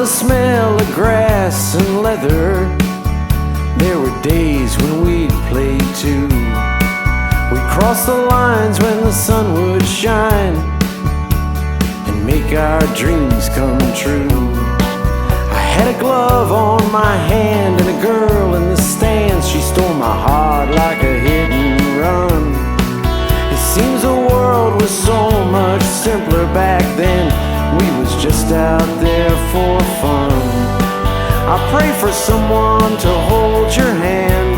the smell of grass and leather. There were days when we'd play too. We'd cross the lines when the sun would shine and make our dreams come true. I had a glove on my hand and a girl in the stands. She stole my heart like a hit and run. It seems the world was so much simpler back then. We was just out there for fun. I pray for someone to hold your hand,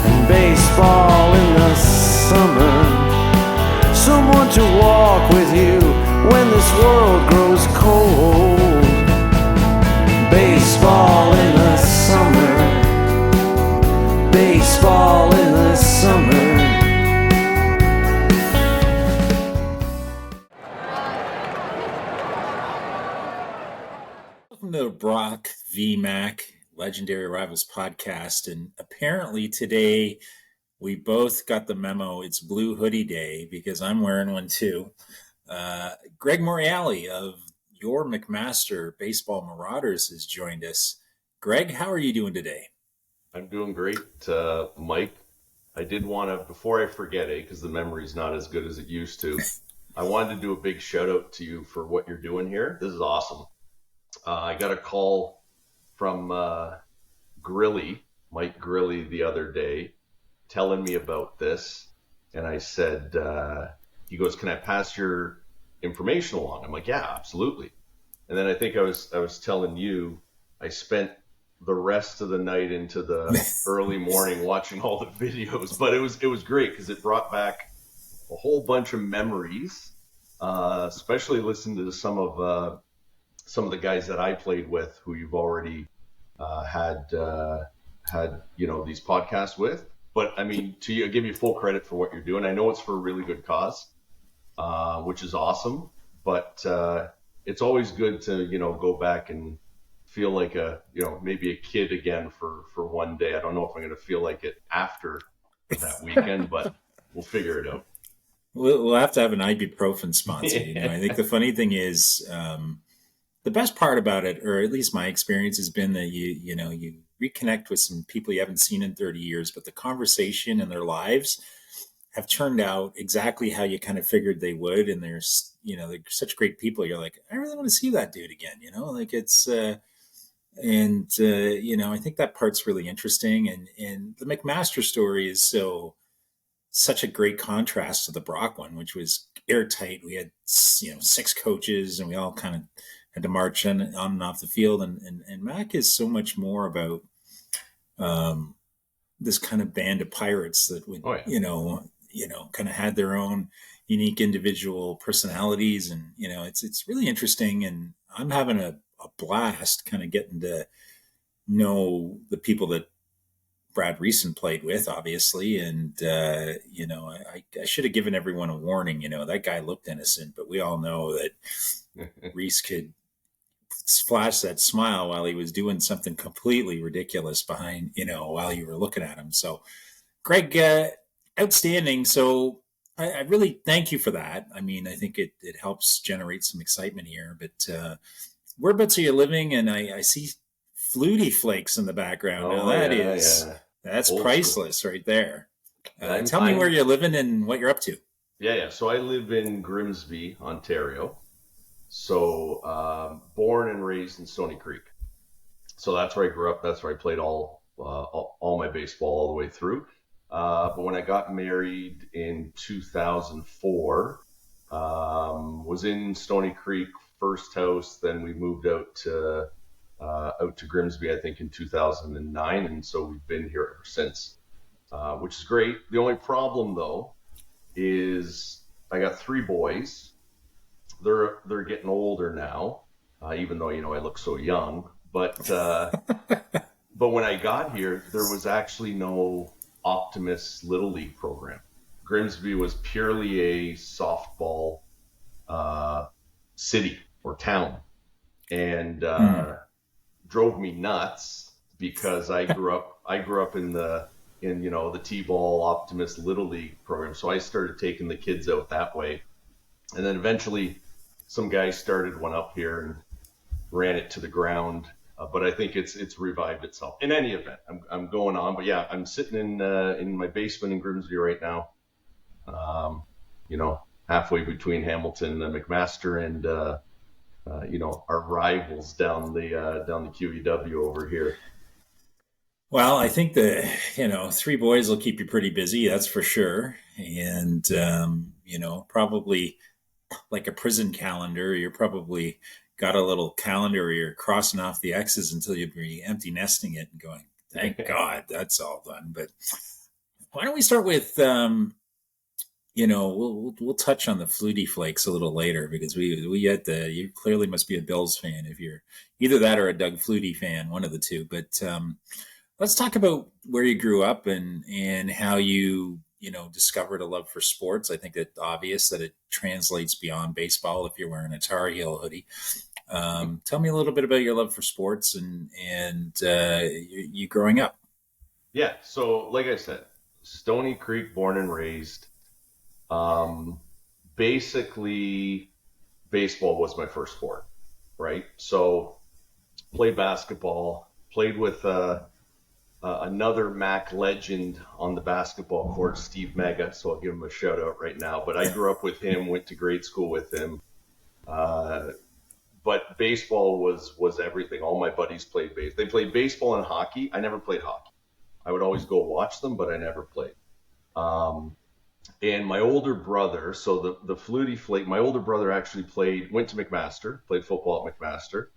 and baseball in the summer. Someone to walk with you when this world grows cold. Baseball in the summer. Baseball in the summer. Welcome to the Brockvmac Legendary Rivals podcast, and apparently today we both got the memo. It's Blue Hoodie Day because I'm wearing one too. Greg Morreale of your McMaster Baseball Marauders has joined us. Greg, how are you doing today? I'm doing great, Mike. I did want to, before I forget it, because the memory's not as good as it used to, I wanted to do a big shout out to you for what you're doing here. This is awesome. I got a call from Mike Grilly the other day, telling me about this. And I said, he goes, "Can I pass your information along?" I'm like, "Yeah, absolutely." And then I think I was telling you, I spent the rest of the night into the early morning watching all the videos, but it was great because it brought back a whole bunch of memories, especially listening to some of the guys that I played with who you've already had these podcasts with. But I mean, I give you full credit for what you're doing. I know it's for a really good cause, which is awesome. But it's always good to go back and feel like maybe a kid again for one day. I don't know if I'm going to feel like it after that weekend, but we'll figure it out. We'll have to have an ibuprofen sponsor. I think the funny thing is, the best part about it, or at least my experience, has been that you reconnect with some people you haven't seen in 30 years, but the conversation and their lives have turned out exactly how you kind of figured they would. And they're such great people. You're like, I really want to see that dude again. I think that part's really interesting. And the McMaster story is such a great contrast to the Brock one, which was airtight. We had, 6 coaches and we all kind of had to march on and off the field. And Mac is so much more about this kind of band of pirates that would, kind of had their own unique individual personalities. And, it's really interesting. And I'm having a blast kind of getting to know the people that Brad Reeson played with, obviously. And, I should have given everyone a warning. That guy looked innocent, but we all know that Reese could flash that smile while he was doing something completely ridiculous behind, while you were looking at him. So, Greg, outstanding. So I really thank you for that. I mean, I think it helps generate some excitement here. But whereabouts are you living? And I see Flutie Flakes in the background. Now that's old priceless school. Right there. Tell me where you're living and what you're up to. Yeah. So I live in Grimsby, Ontario. So born and raised in Stony Creek. So that's where I grew up. That's where I played all my baseball all the way through. But when I got married in 2004, was in Stony Creek, first house. Then we moved out to Grimsby, I think in 2009. And so we've been here ever since, which is great. The only problem though is I got 3 boys. They're getting older now, even though, I look so young. But but when I got here, there was actually no Optimus Little League program. Grimsby was purely a softball city or town, and drove me nuts because I grew up in the T-ball Optimus Little League program. So I started taking the kids out that way, and then eventually some guys started one up here, and ran it to the ground. But I think it's revived itself. In any event, I'm going on. But yeah, I'm sitting in my basement in Grimsby right now. Halfway between Hamilton and McMaster and our rivals down the QEW over here. Well, I think three boys will keep you pretty busy, that's for sure. And, probably like a prison calendar, you're probably got a little calendar where you're crossing off the X's until you'd be empty nesting it and going, thank God that's all done. But why don't we start with, we'll touch on the Flutie Flakes a little later, because you clearly must be a Bills fan if you're either that or a Doug Flutie fan, one of the two. But let's talk about where you grew up and how you discovered a love for sports. I think it's obvious that it translates beyond baseball if you're wearing a Tar Heel hoodie. Tell me a little bit about your love for sports and you growing up. Yeah, so like I said, Stony Creek, born and raised. Basically, baseball was my first sport, right? So played basketball, played with another Mac legend on the basketball court, Steve Mega, so I'll give him a shout out right now. But I grew up with him, went to grade school with him. But baseball was everything. All my buddies played baseball. They played baseball and hockey. I never played hockey. I would always go watch them, but I never played. And my older brother, so the Flutie Flake, my older brother actually went to McMaster, played football at McMaster,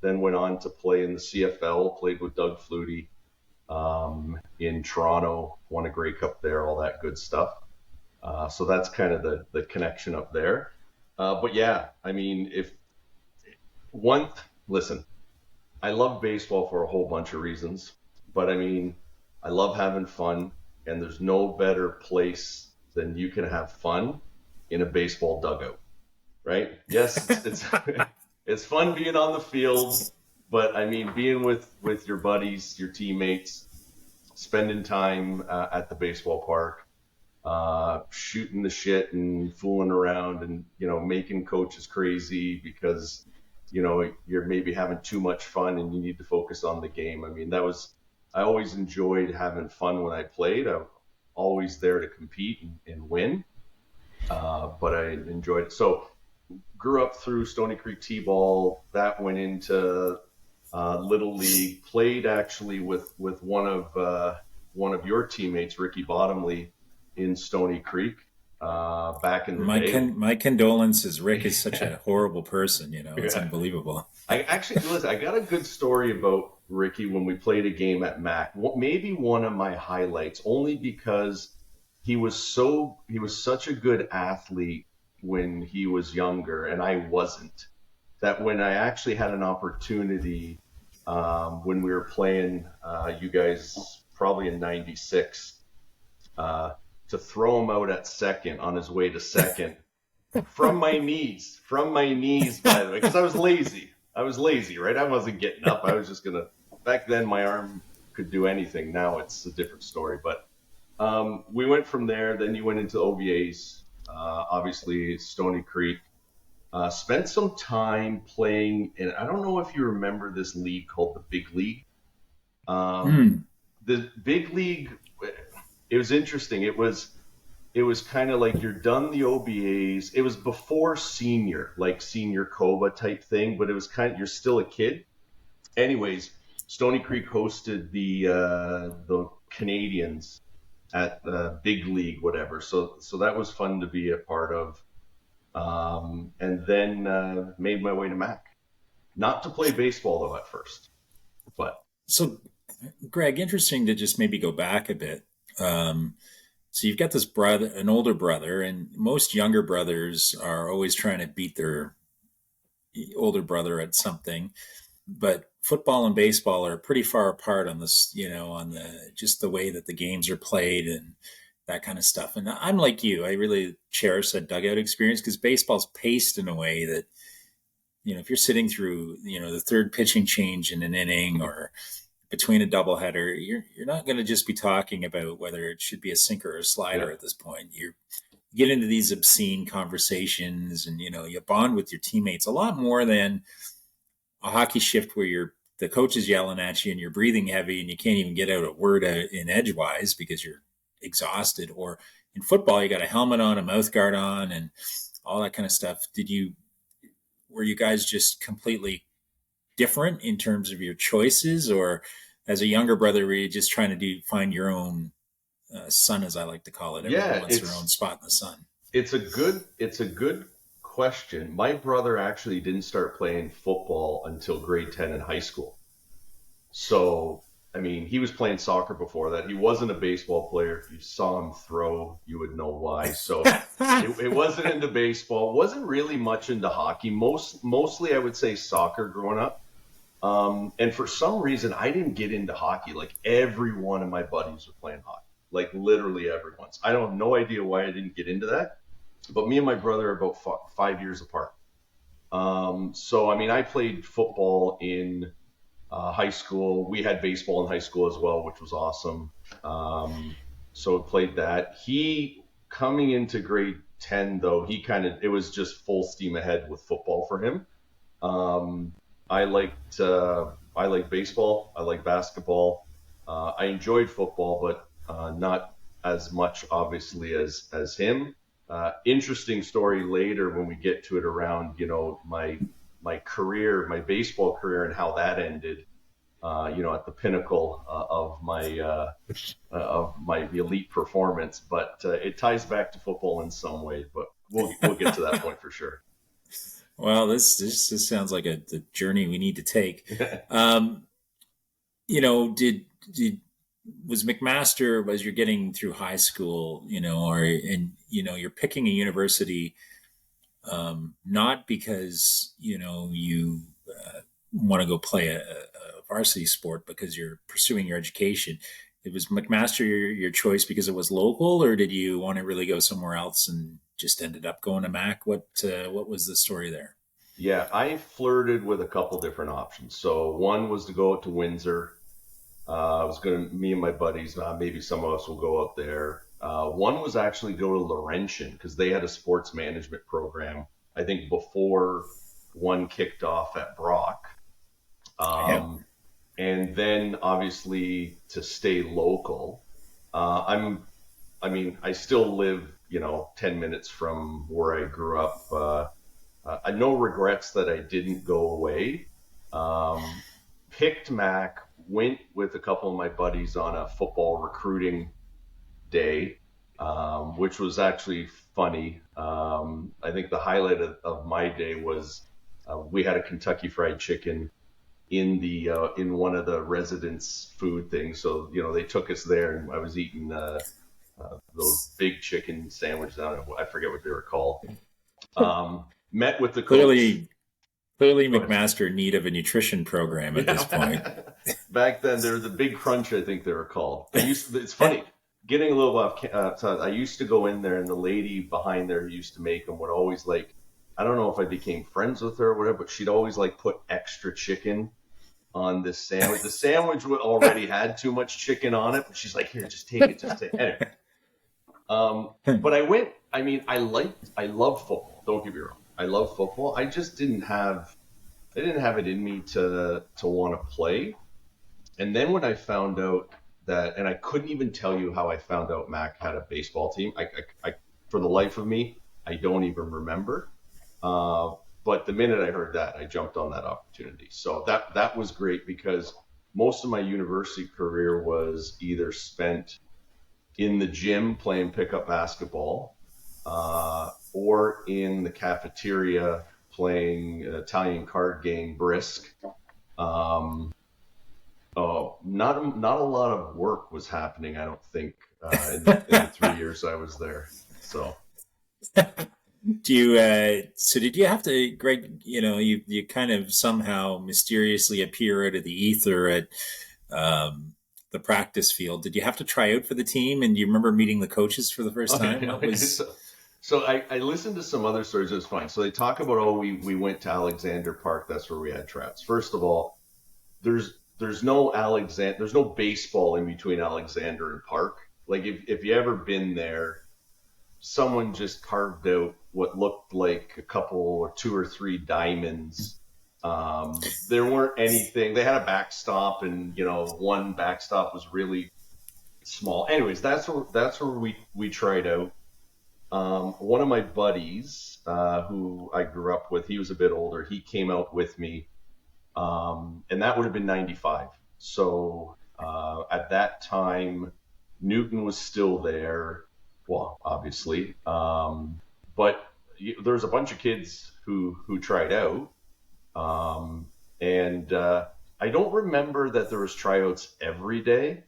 then went on to play in the CFL, played with Doug Flutie in Toronto, won a Grey Cup there, all that good stuff. So that's kind of the connection up there. But yeah, I mean, listen, I love baseball for a whole bunch of reasons, but I mean, I love having fun, and there's no better place than you can have fun in a baseball dugout, right? Yes, it's fun being on the field, but I mean, being with your buddies, your teammates, spending time at the baseball park, shooting the shit and fooling around and, making coaches crazy because, you're maybe having too much fun and you need to focus on the game. I mean, I always enjoyed having fun when I played. I'm always there to compete and win, but I enjoyed it. So grew up through Stony Creek T-ball. That went into Little League. Played actually with one of your teammates, Ricky Bottomley, in Stony Creek back in the day. My condolences. Rick is such a horrible person. It's unbelievable. I got a good story about Ricky when we played a game at Mac. Maybe one of my highlights, only because he was such a good athlete when he was younger and I wasn't, that when I actually had an opportunity when we were playing you guys probably in 96 to throw him out at second on his way to second from my knees, by the way, because I was lazy, right? I wasn't getting up. I was just back then my arm could do anything. Now it's a different story. But we went from there. Then you went into OVAs, obviously Stony Creek. Spent some time playing, and I don't know if you remember this league called the Big League. The Big League, it was interesting. It was kind of like you're done the OBAs. It was before senior COBA type thing, but it was you're still a kid. Anyways, Stony Creek hosted the Canadians at the Big League, whatever. So that was fun to be a part of. And then made my way to Mac. Not to play baseball though at first, but. So, Greg, interesting to just maybe go back a bit. So you've got this an older brother, and most younger brothers are always trying to beat their older brother at something. But football and baseball are pretty far apart on this, on just the way that the games are played and that kind of stuff. And I'm like you, I really cherish that dugout experience because baseball's paced in a way that, if you're sitting through, the third pitching change in an inning or between a doubleheader, you're not going to just be talking about whether it should be a sinker or a slider at this point. You get into these obscene conversations and, you bond with your teammates a lot more than a hockey shift where the coach is yelling at you and you're breathing heavy and you can't even get out a word in edgewise because you're exhausted. Or in football, you got a helmet on, a mouth guard on, and all that kind of stuff. Were you guys just completely different in terms of your choices, or as a younger brother, were you just trying to find your own sun, as I like to call it? Everyone wants their own spot in the sun. It's a good question. My brother actually didn't start playing football until grade 10 in high school. So, I mean, he was playing soccer before that. He wasn't a baseball player. If you saw him throw, you would know why. So it wasn't into baseball. Wasn't really much into hockey. Mostly, I would say soccer growing up. And for some reason, I didn't get into hockey. Like every one of my buddies were playing hockey. Like literally everyone's. I don't have no idea why I didn't get into that. But me and my brother are about 5 years apart. So, I mean, I played football in high school. We had baseball in high school as well, which was awesome. So I played that. He, coming into grade 10, though, it was just full steam ahead with football for him. I liked baseball. I liked basketball. I enjoyed football, but not as much, obviously, as him. Interesting story later when we get to it around, my career, my baseball career, and how that ended, at the pinnacle of my elite performance. But it ties back to football in some way. But we'll get to that point for sure. Well, this sounds like the journey we need to take. Was McMaster, as you're getting through high school, you're picking a university, not because, you want to go play a varsity sport because you're pursuing your education. It was McMaster your choice because it was local, or did you want to really go somewhere else and just ended up going to Mac? What was the story there? Yeah, I flirted with a couple different options. So one was to go out to Windsor. Me and my buddies, maybe some of us will go out there. One was actually go to Laurentian because they had a sports management program, I think before one kicked off at Brock. And then obviously to stay local, I still live, 10 minutes from where I grew up. No regrets that I didn't go away. Picked Mac, went with a couple of my buddies on a football recruiting day, which was actually funny. I think the highlight of my day was we had a Kentucky Fried Chicken in one of the residence food things. So, they took us there and I was eating those big chicken sandwiches. I forget what they were called. Met with the coach. Clearly McMaster in need of a nutrition program at this point. Back then, there was a Big Crunch, I think they were called. It's funny, getting a little off. I used to go in there, and the lady behind there who used to make them would always I don't know if I became friends with her or whatever, but she'd always put extra chicken on this sandwich. The sandwich already had too much chicken on it, but she's like, here, just take it. Anyway. But I went, I love football. Don't get me wrong. I love football. I just didn't have it in me to want to play. And then when I found out that, and I couldn't even tell you how I found out Mac had a baseball team. I for the life of me, I don't even remember. But the minute I heard that, I jumped on that opportunity. So that was great because most of my university career was either spent in the gym playing pickup basketball, or in the cafeteria playing an Italian card game, Brisk. Not a lot of work was happening, I don't think, in the 3 years I was there. So, did you have to, Greg? You kind of somehow mysteriously appear out of the ether at the practice field. Did you have to try out for the team? And do you remember meeting the coaches for the first time? So I listened to some other stories. It was fine. So they talk about, we went to Alexander Park. That's where we had tryouts. First of all, there's no baseball in between Alexander and Park. If you ever been there, someone just carved out what looked like a couple or two or three diamonds There weren't anything. They had a backstop, and one backstop was really small. Anyways, that's where we tried out. One of my buddies, who I grew up with, he was a bit older. He came out with me, and that would have been '95. So at that time, Newton was still there. Well, obviously, but there's a bunch of kids who tried out, and I don't remember that there was tryouts every day.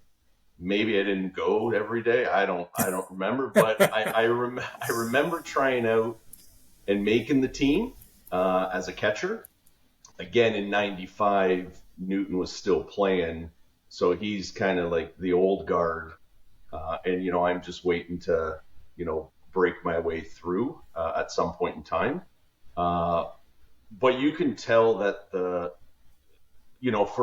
Maybe I didn't go every day. I don't remember, but I remember trying out and making the team as a catcher. Again, in '95, Newton was still playing, so he's kind of like the old guard, and I'm just waiting to break my way through at some point in time. But you can tell that for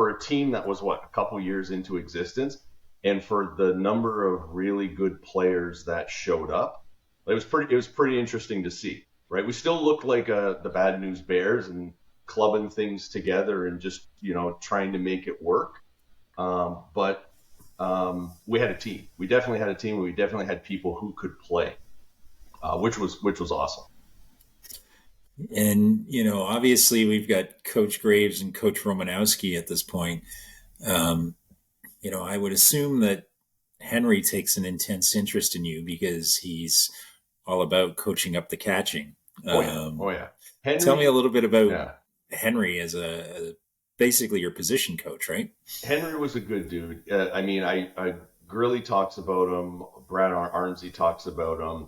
a team that was a couple years into existence, and for the number of really good players that showed up, it was pretty interesting to see, right? We still looked like the Bad News Bears and clubbing things together and just, trying to make it work. But we had a team. We definitely had a team. We definitely had people who could play, which was awesome. And, obviously we've got Coach Graves and Coach Romanowski at this point. I would assume that Henry takes an intense interest in you because he's all about coaching up the catching. Oh yeah. Henry, tell me a little bit about Henry as basically your position coach, right? Henry was a good dude. Gurley talks about him. Brad Arnsey talks about him.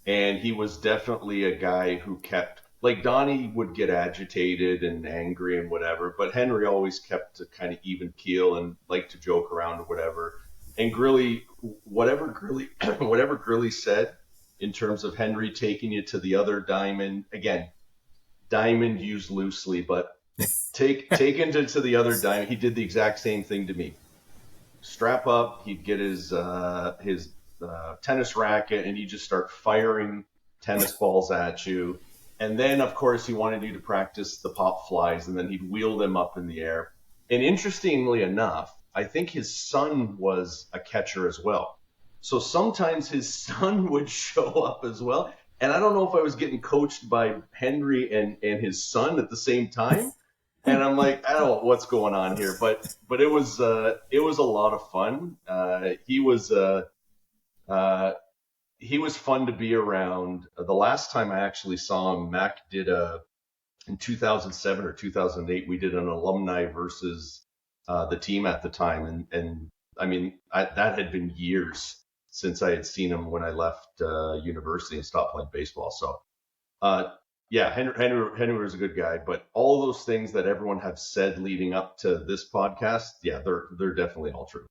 And he was definitely a guy who kept, like, Donnie would get agitated and angry and whatever, but Henry always kept a kind of even keel and liked to joke around or whatever. And Gurley, whatever Gurley said in terms of Henry taking you to the other diamond, again, diamond used loosely, but taken to the other diamond, he did the exact same thing to me. Strap up, he'd get his tennis racket, and he'd just start firing tennis balls at you. And then, of course, he wanted you to practice the pop flies, and then he'd wheel them up in the air. And interestingly enough, I think his son was a catcher as well. So sometimes his son would show up as well. And I don't know if I was getting coached by Henry and his son at the same time. And I'm like, I don't know what's going on here. But it was a lot of fun. He was fun to be around. The last time I actually saw him, Mac did in 2007 or 2008, we did an alumni versus the team at the time. And that had been years since I had seen him when I left university and stopped playing baseball. So, Henry was a good guy. But all those things that everyone have said leading up to this podcast, they're definitely all true.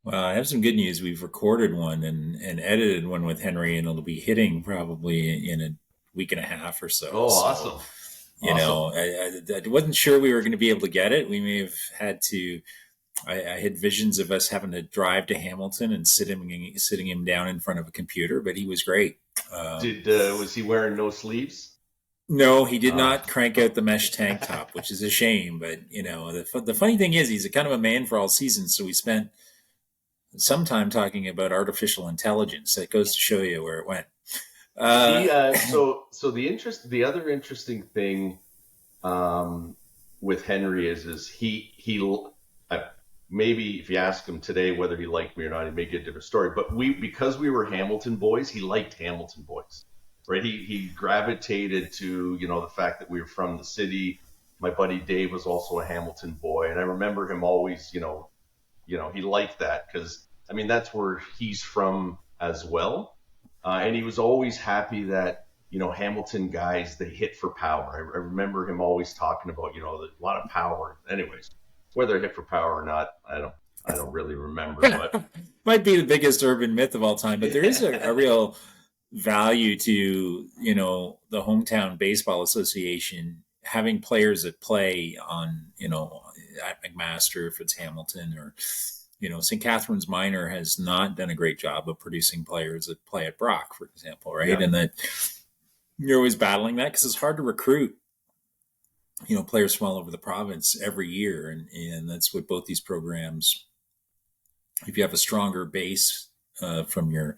Well, I have some good news. We've recorded one and edited one with Henry, and it'll be hitting probably in a week and a half or so. Oh, awesome. I wasn't sure we were going to be able to get it. We may have had to. I had visions of us having to drive to Hamilton and sitting him down in front of a computer, but he was great. Was he wearing no sleeves? No, he did not crank out the mesh tank top, which is a shame. But the funny thing is, he's a kind of a man for all seasons. So we spent some time talking about artificial intelligence. That goes to show you where it went. So the other interesting thing with Henry is he maybe if you ask him today whether he liked me or not, he may get a different story. But because we were Hamilton boys, he liked Hamilton boys, right? He gravitated to the fact that we were from the city. My buddy Dave was also a Hamilton boy, and I remember him always he liked that because that's where he's from as well. And he was always happy that, Hamilton guys, they hit for power. I remember him always talking about, a lot of power. Anyways, whether they hit for power or not, I don't really remember. But might be the biggest urban myth of all time, but there is a real value to, the hometown baseball association having players that play on, at McMaster, if it's Hamilton, or St. Catherine's Minor has not done a great job of producing players that play at Brock, for example, right? Yeah. And that you're always battling that because it's hard to recruit players from all over the province every year. And that's what both these programs, if you have a stronger base from your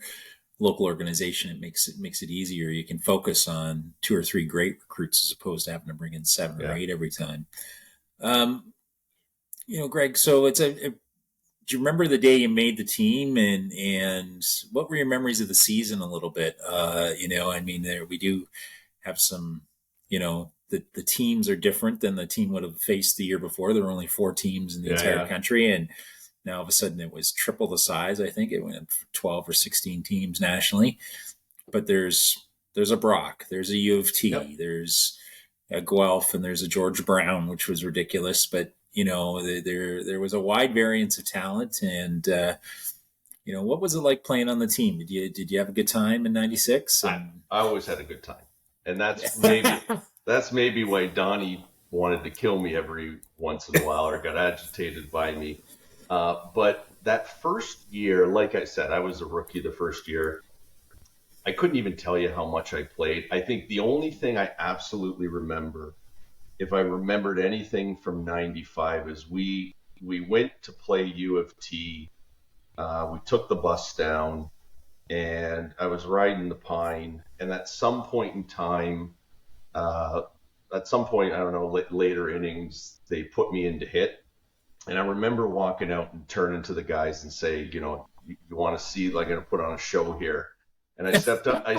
local organization, it makes it easier. You can focus on 2 or 3 great recruits as opposed to having to bring in 7 or 8 every time. Greg, so do you remember the day you made the team, and what were your memories of the season a little bit? We do have some, the teams are different than the team would have faced the year before. There were only 4 teams in the entire country, and now all of a sudden it was triple the size. I think it went for 12 or 16 teams nationally. But there's a Brock, there's a U of T, there's a Guelph, and there's a George Brown, which was ridiculous. But there was a wide variance of talent, and what was it like playing on the team? Did you have a good time in '96? I always had a good time, and that's maybe why Donnie wanted to kill me every once in a while or got agitated by me. But that first year, like I said, I was a rookie the first year. I couldn't even tell you how much I played. I think the only thing I absolutely remember, if I remembered anything from '95, is we went to play U of T. We took the bus down, and I was riding the Pine. And at some point in time, I don't know, later innings, they put me into hit. And I remember walking out and turning to the guys and say, you want to see, like, I'm going to put on a show here. And I stepped up. I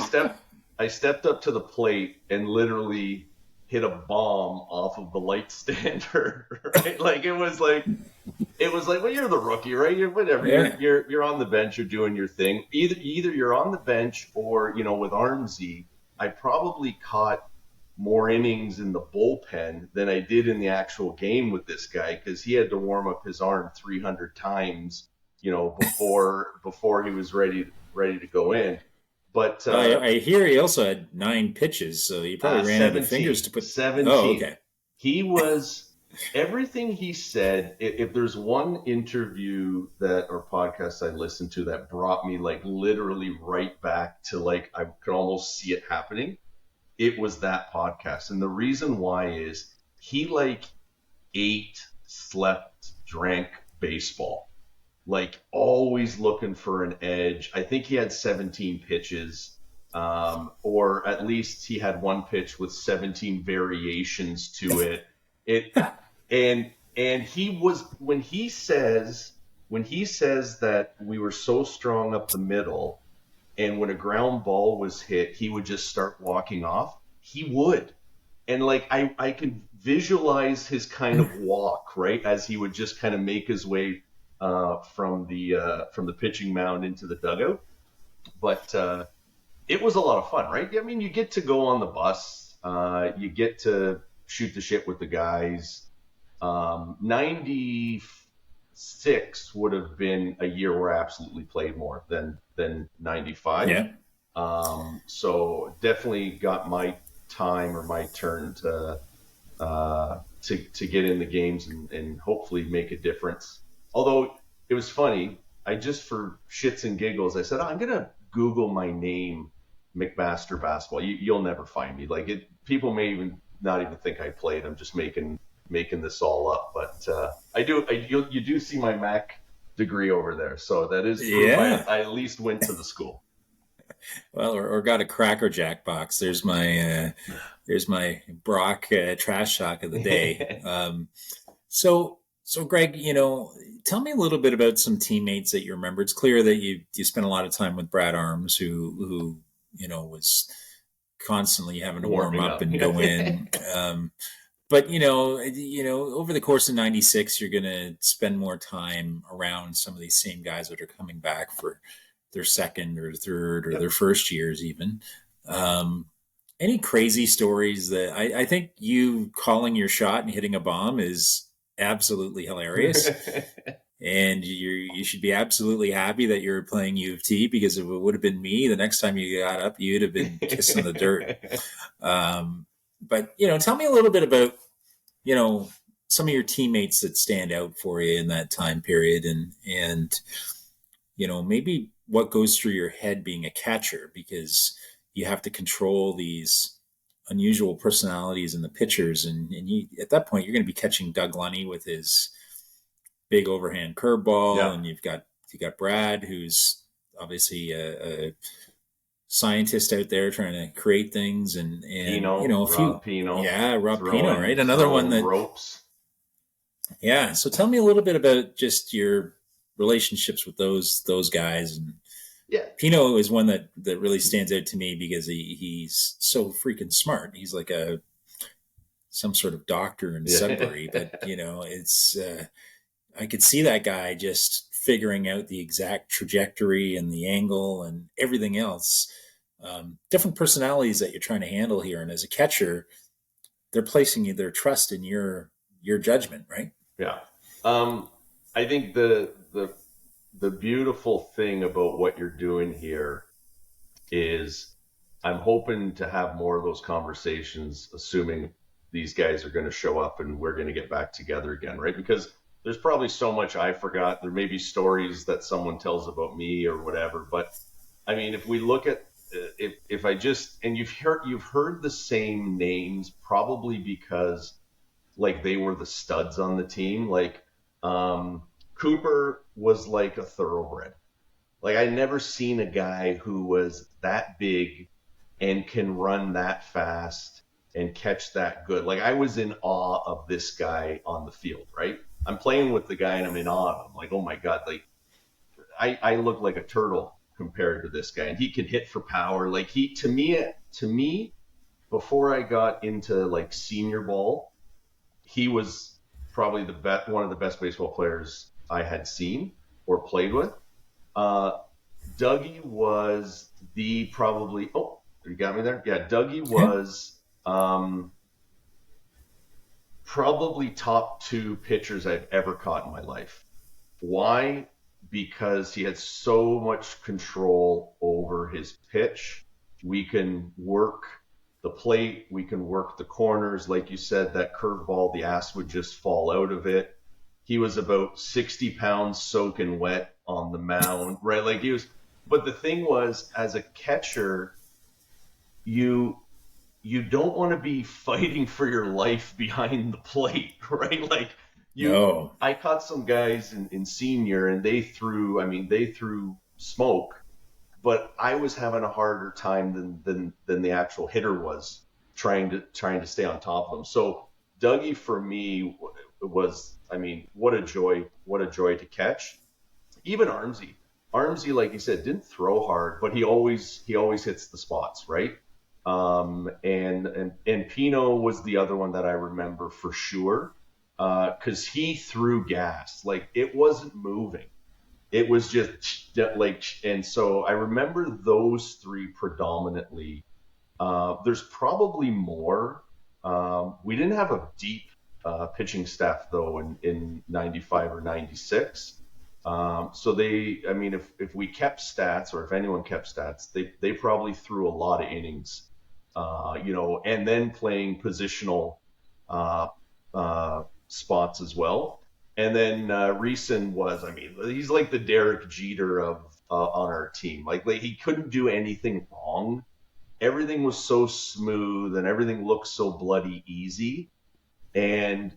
stepped up to the plate and literally hit a bomb off of the light standard. Right? Like it was like, well, you're the rookie, right? You're on the bench. You're doing your thing. Either you're on the bench or, with Armsy, I probably caught more innings in the bullpen than I did in the actual game with this guy, because he had to warm up his arm 300 times, before he was ready to go in. But I hear he also had 9 pitches, so he probably ran out of fingers to put 17. Oh, okay. He was everything he said. If there's one interview or podcast I listened to that brought me like literally right back to like I could almost see it happening, it was that podcast. And the reason why is he like ate, slept, drank baseball. Like always looking for an edge. I think he had 17 pitches, or at least he had one pitch with 17 variations to it. And he was when he says that we were so strong up the middle, and when a ground ball was hit, he would just start walking off. He would, and like I could visualize his kind of walk, right, as he would just kind of make his way from the pitching mound into the dugout. But it was a lot of fun, right? I mean, you get to go on the bus, you get to shoot the shit with the guys. 96 would have been a year where I absolutely played more than 95. Yeah. So definitely got my time or my turn to get in the games and hopefully make a difference. Although it was funny, I just for shits and giggles, I said, I'm going to Google my name, McMaster Basketball. You'll never find me. Like people may not even think I played. I'm just making this all up. But you do see my Mac degree over there. So that is proof I at least went to the school. Well, or got a Cracker Jack box. There's my Brock trash talk of the day. So Greg, tell me a little bit about some teammates that you remember. It's clear that you spent a lot of time with Brad Arms, who was constantly having to warm up and go in. But over the course of '96, you're going to spend more time around some of these same guys that are coming back for their second or third or their first years even. Any crazy stories that I think you calling your shot and hitting a bomb is absolutely hilarious. And you should be absolutely happy that you're playing U of T, because if it would have been me, the next time you got up, you'd have been kissing the dirt. But, tell me a little bit about, some of your teammates that stand out for you in that time period, and maybe what goes through your head being a catcher, because you have to control these unusual personalities in the pitchers, and you, at that point you're going to be catching Doug Lunny with his big overhand curveball, and you've got Brad, who's obviously a scientist out there trying to create things, and Pino, you know, Rob Pino, Rob Pino, right? Another one that ropes. Yeah. So tell me a little bit about just your relationships with those guys. And Pino is one that really stands out to me because he's so freaking smart. He's like some sort of doctor in Sudbury, but you know, it's I could see that guy just figuring out the exact trajectory and the angle and everything else. Different personalities that you're trying to handle here, and as a catcher, they're placing their trust in your judgment, right? Yeah. I think the beautiful thing about what you're doing here is I'm hoping to have more of those conversations, assuming these guys are going to show up and we're going to get back together again, right? Because there's probably so much I forgot. There may be stories that someone tells about me or whatever, but I mean, if we look at if I just, and you've heard the same names probably because like they were the studs on the team. Like Cooper was like a thoroughbred. Like I never seen a guy who was that big and can run that fast and catch that good. Like I was in awe of this guy on the field, right? I'm playing with the guy and I'm in awe of him. Like, oh my God, like I look like a turtle compared to this guy, and he can hit for power. Like to me, before I got into like senior ball, he was probably one of the best baseball players I had seen or played with. Dougie was probably, oh, you got me there? Yeah, Dougie was probably top 2 pitchers I've ever caught in my life. Why? Because he had so much control over his pitch. We can work the plate, we can work the corners. Like you said, that curveball, the ass would just fall out of it. He was about 60 pounds soaking wet on the mound, right? Like he was, but the thing was, as a catcher, you don't want to be fighting for your life behind the plate, right? Like I caught some guys in senior and they threw smoke, but I was having a harder time than the actual hitter was trying to stay on top of him. So Dougie for me was, I mean, what a joy to catch. Even Armsy, like you said, didn't throw hard, but he always hits the spots, right? And Pino was the other one that I remember for sure, because he threw gas, like it wasn't moving. It was just like, and so I remember those 3 predominantly. There's probably more. We didn't have a deep pitching staff though in 95 or 96. So if we kept stats, or if anyone kept stats, they probably threw a lot of innings, and then playing positional spots as well. And then Reeson was, he's like the Derek Jeter of on our team. Like he couldn't do anything wrong. Everything was so smooth and everything looked so bloody easy. And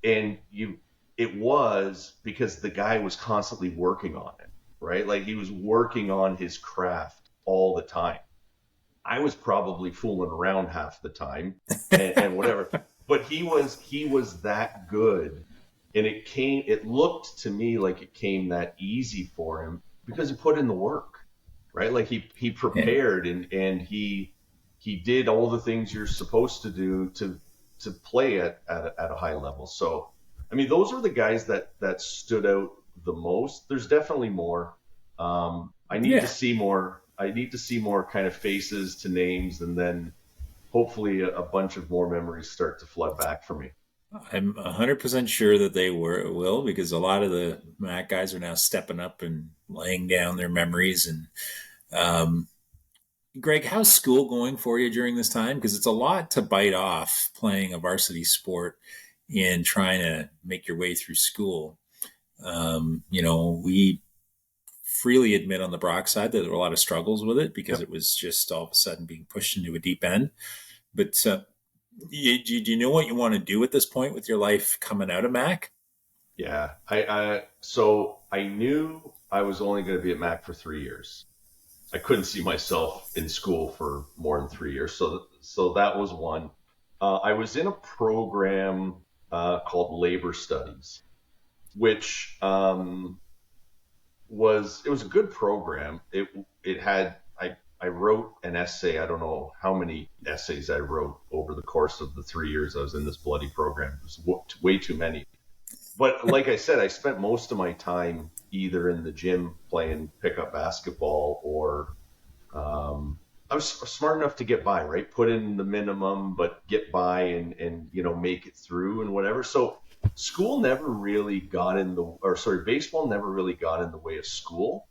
it was because the guy was constantly working on it, right? Like he was working on his craft all the time. I was probably fooling around half the time and whatever, but he was that good. And it looked to me like it came that easy for him because he put in the work, right? Like he prepared and he did all the things you're supposed to do to play at a high level. So, those are the guys that stood out the most. There's definitely more. I need to see more. I need to see more kind of faces to names, and then hopefully a bunch of more memories start to flood back for me. I'm 100% sure that they will, because a lot of the Mac guys are now stepping up and laying down their memories. And Greg, how's school going for you during this time? Because it's a lot to bite off playing a varsity sport and trying to make your way through school. We freely admit on the Brock side that there were a lot of struggles with it because it was just all of a sudden being pushed into a deep end. But do you know what you want to do at this point with your life coming out of Mac? Yeah, so I knew I was only going to be at Mac for 3 years. I couldn't see myself in school for more than 3 years. So that was one. I was in a program called Labor Studies, which was a good program. It had I wrote an essay. I don't know how many essays I wrote over the course of the 3 years I was in this bloody program. It was way too many. But like I said, I spent most of my time either in the gym playing pickup basketball, or I was smart enough to get by, right? Put in the minimum, but get by and make it through and whatever. So school never really got baseball never really got in the way of school.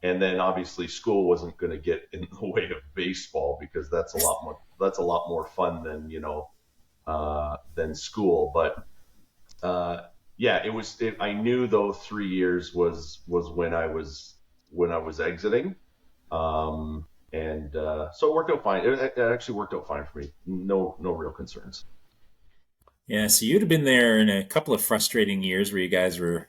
And then obviously school wasn't going to get in the way of baseball, because that's a lot more fun than school. But yeah, I knew though 3 years was when I was exiting, so it worked out fine. It actually worked out fine for me. No real concerns. Yeah, so you'd have been there in a couple of frustrating years where you guys were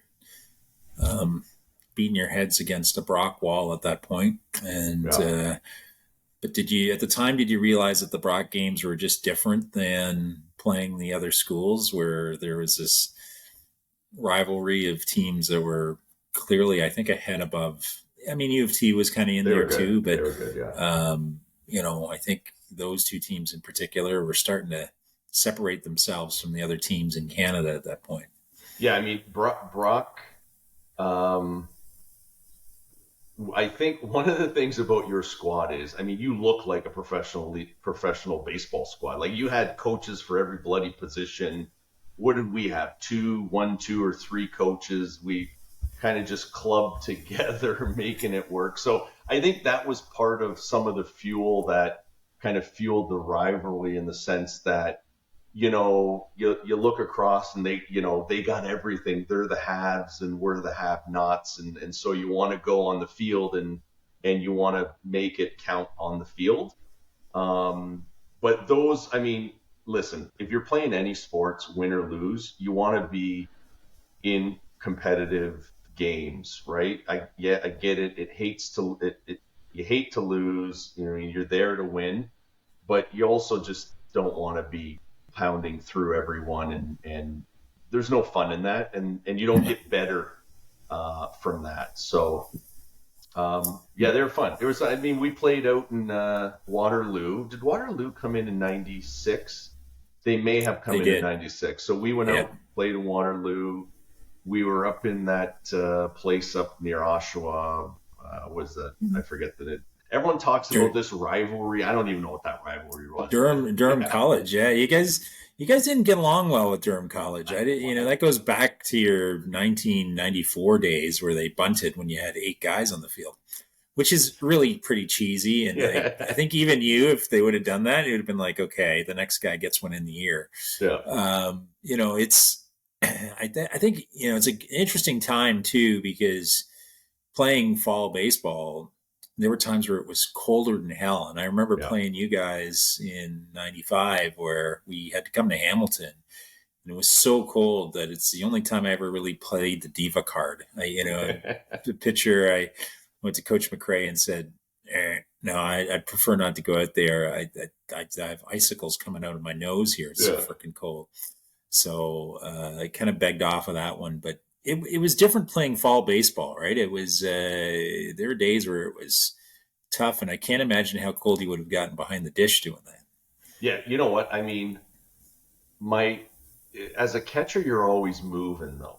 beating your heads against a Brock wall at that point. And Yeah. but did you realize that the Brock games were just different than playing the other schools, where there was this rivalry of teams that were clearly, I think, ahead above? I mean, U of T was kind of in there too, but they were good, yeah. I think those two teams in particular were starting to separate themselves from the other teams in Canada at that point. Yeah, I mean, Brock. I think one of the things about your squad is, I mean, you look like a professional baseball squad. Like, you had coaches for every bloody position. What did we have? One, two, or three coaches. We kind of just clubbed together, making it work. So I think that was part of some of the fuel that kind of fueled the rivalry, in the sense that, you look across and they got everything. They're the haves and we're the have-nots. And so you want to go on the field and you want to make it count on the field. But those, I mean, listen, if you're playing any sports, win or lose, you want to be in competitive games, right? I get it. You hate to lose. You're there to win, but you also just don't want to be pounding through everyone, and there's no fun in that, and you don't get better from that. So yeah, they were fun. We played out in Waterloo. Did Waterloo come in 96? They may have come in 96. So we went out, played in Waterloo. We were up in that place up near Oshawa. I forget the name. Everyone talks about this rivalry. I don't even know what that rivalry was. Durham College. Yeah, you guys didn't get along well with Durham College. That goes back to your 1994 days, where they bunted when you had 8 guys on the field, which is really pretty cheesy. And I think even if they would have done that, it would have been like, okay, the next guy gets one in the ear. Yeah. I think it's an interesting time too, because playing fall baseball, there were times where it was colder than hell. And I remember playing you guys in 95, where we had to come to Hamilton, and it was so cold that it's the only time I ever really played the diva card. The pitcher, I went to Coach McRae and said, no, I'd prefer not to go out there. I have icicles coming out of my nose here. It's so freaking cold. So I kind of begged off of that one, but it was different playing fall baseball, right? It was, there were days where it was tough, and I can't imagine how cold you would have gotten behind the dish doing that. Yeah. You know what? I mean, as a catcher, you're always moving though,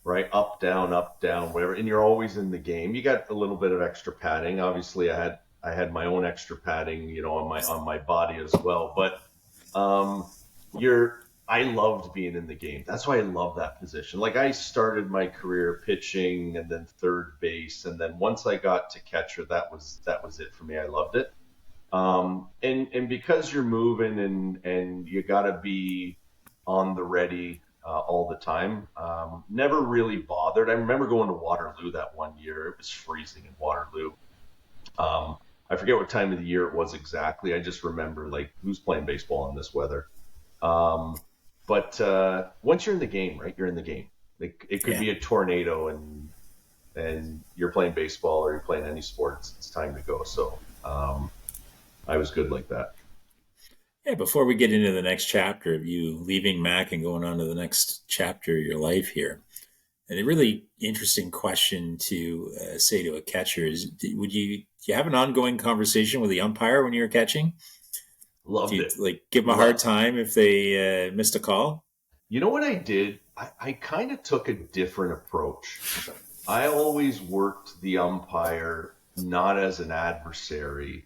right? Up, down, whatever. And you're always in the game. You got a little bit of extra padding. Obviously I had my own extra padding, on my body as well. But, I loved being in the game. That's why I love that position. Like, I started my career pitching and then third base. And then once I got to catcher, that was it for me. I loved it. And because you're moving and you got to be on the ready all the time, never really bothered. I remember going to Waterloo that one year. It was freezing in Waterloo. I forget what time of the year it was exactly. I just remember like who's playing baseball in this weather. But once you're in the game, right? You're in the game. Like it could be a tornado and you're playing baseball or you're playing any sports. It's time to go. So I was good like that. Yeah, before we get into the next chapter of you leaving Mac and going on to the next chapter of your life here, and a really interesting question to say to a catcher is, do you have an ongoing conversation with the umpire when you were catching? Loved it. Like give them a hard time if they missed a call? You know what I did? I kind of took a different approach. I always worked the umpire not as an adversary,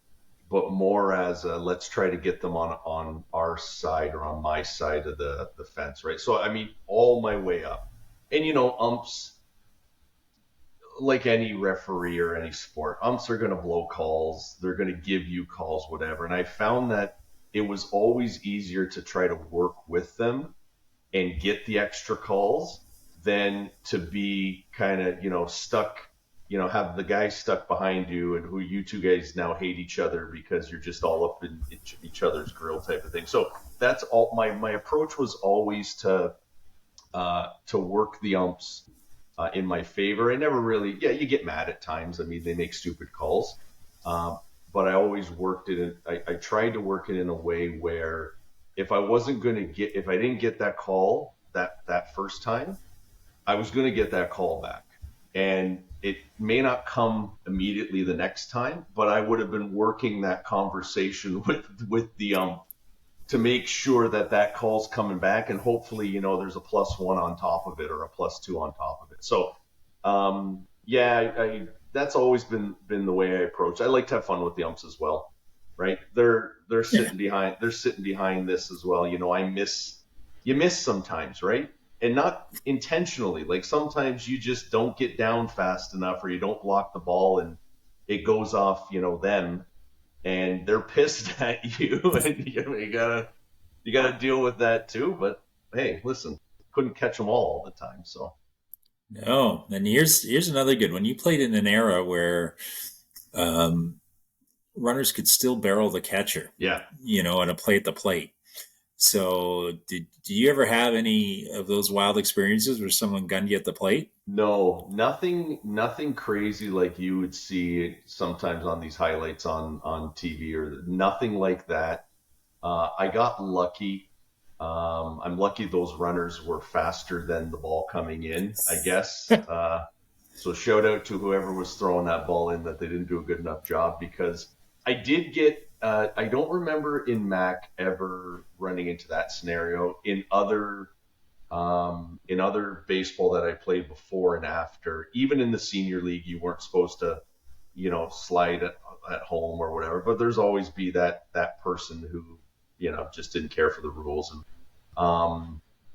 but more as a, let's try to get them on our side or on my side of the fence, right? So, I mean, all my way up. And, you know, umps, like any referee or any sport, umps are going to blow calls. They're going to give you calls, whatever. And I found that it was always easier to try to work with them and get the extra calls than to be kind of, you know, stuck, you know, have the guy stuck behind you and who you two guys now hate each other because you're just all up in each other's grill type of thing. So that's all my approach was always to work the umps in my favor. I never really, you get mad at times. I mean, they make stupid calls. But I always worked it. I tried to work it in a way where if I didn't get that call that first time, I was going to get that call back. And it may not come immediately the next time, but I would have been working that conversation with the ump to make sure that call's coming back, and hopefully, you know, there's a +1 on top of it or a +2 on top of it. So, that's always been the way I approach. I like to have fun with the umps as well, right? They're sitting behind. They're sitting behind this as well. You know, you miss sometimes, right? And not intentionally. Like sometimes you just don't get down fast enough, or you don't block the ball, and it goes off, you know, them, and they're pissed at you, and you gotta deal with that too. But hey, listen, couldn't catch them all the time, so. No, and here's another good one. You played in an era where runners could still barrel the catcher. Yeah. You know, and a play at the plate. So do you ever have any of those wild experiences where someone gunned you at the plate? No, nothing crazy like you would see sometimes on these highlights on TV, or nothing like that. I got lucky. I'm lucky those runners were faster than the ball coming in, I guess. So shout out to whoever was throwing that ball in, that they didn't do a good enough job, because I did get, I don't remember in Mac ever running into that scenario. In other baseball that I played before and after, even in the senior league, you weren't supposed to, you know, slide at home or whatever, but there's always be that person who, you know, just didn't care for the rules.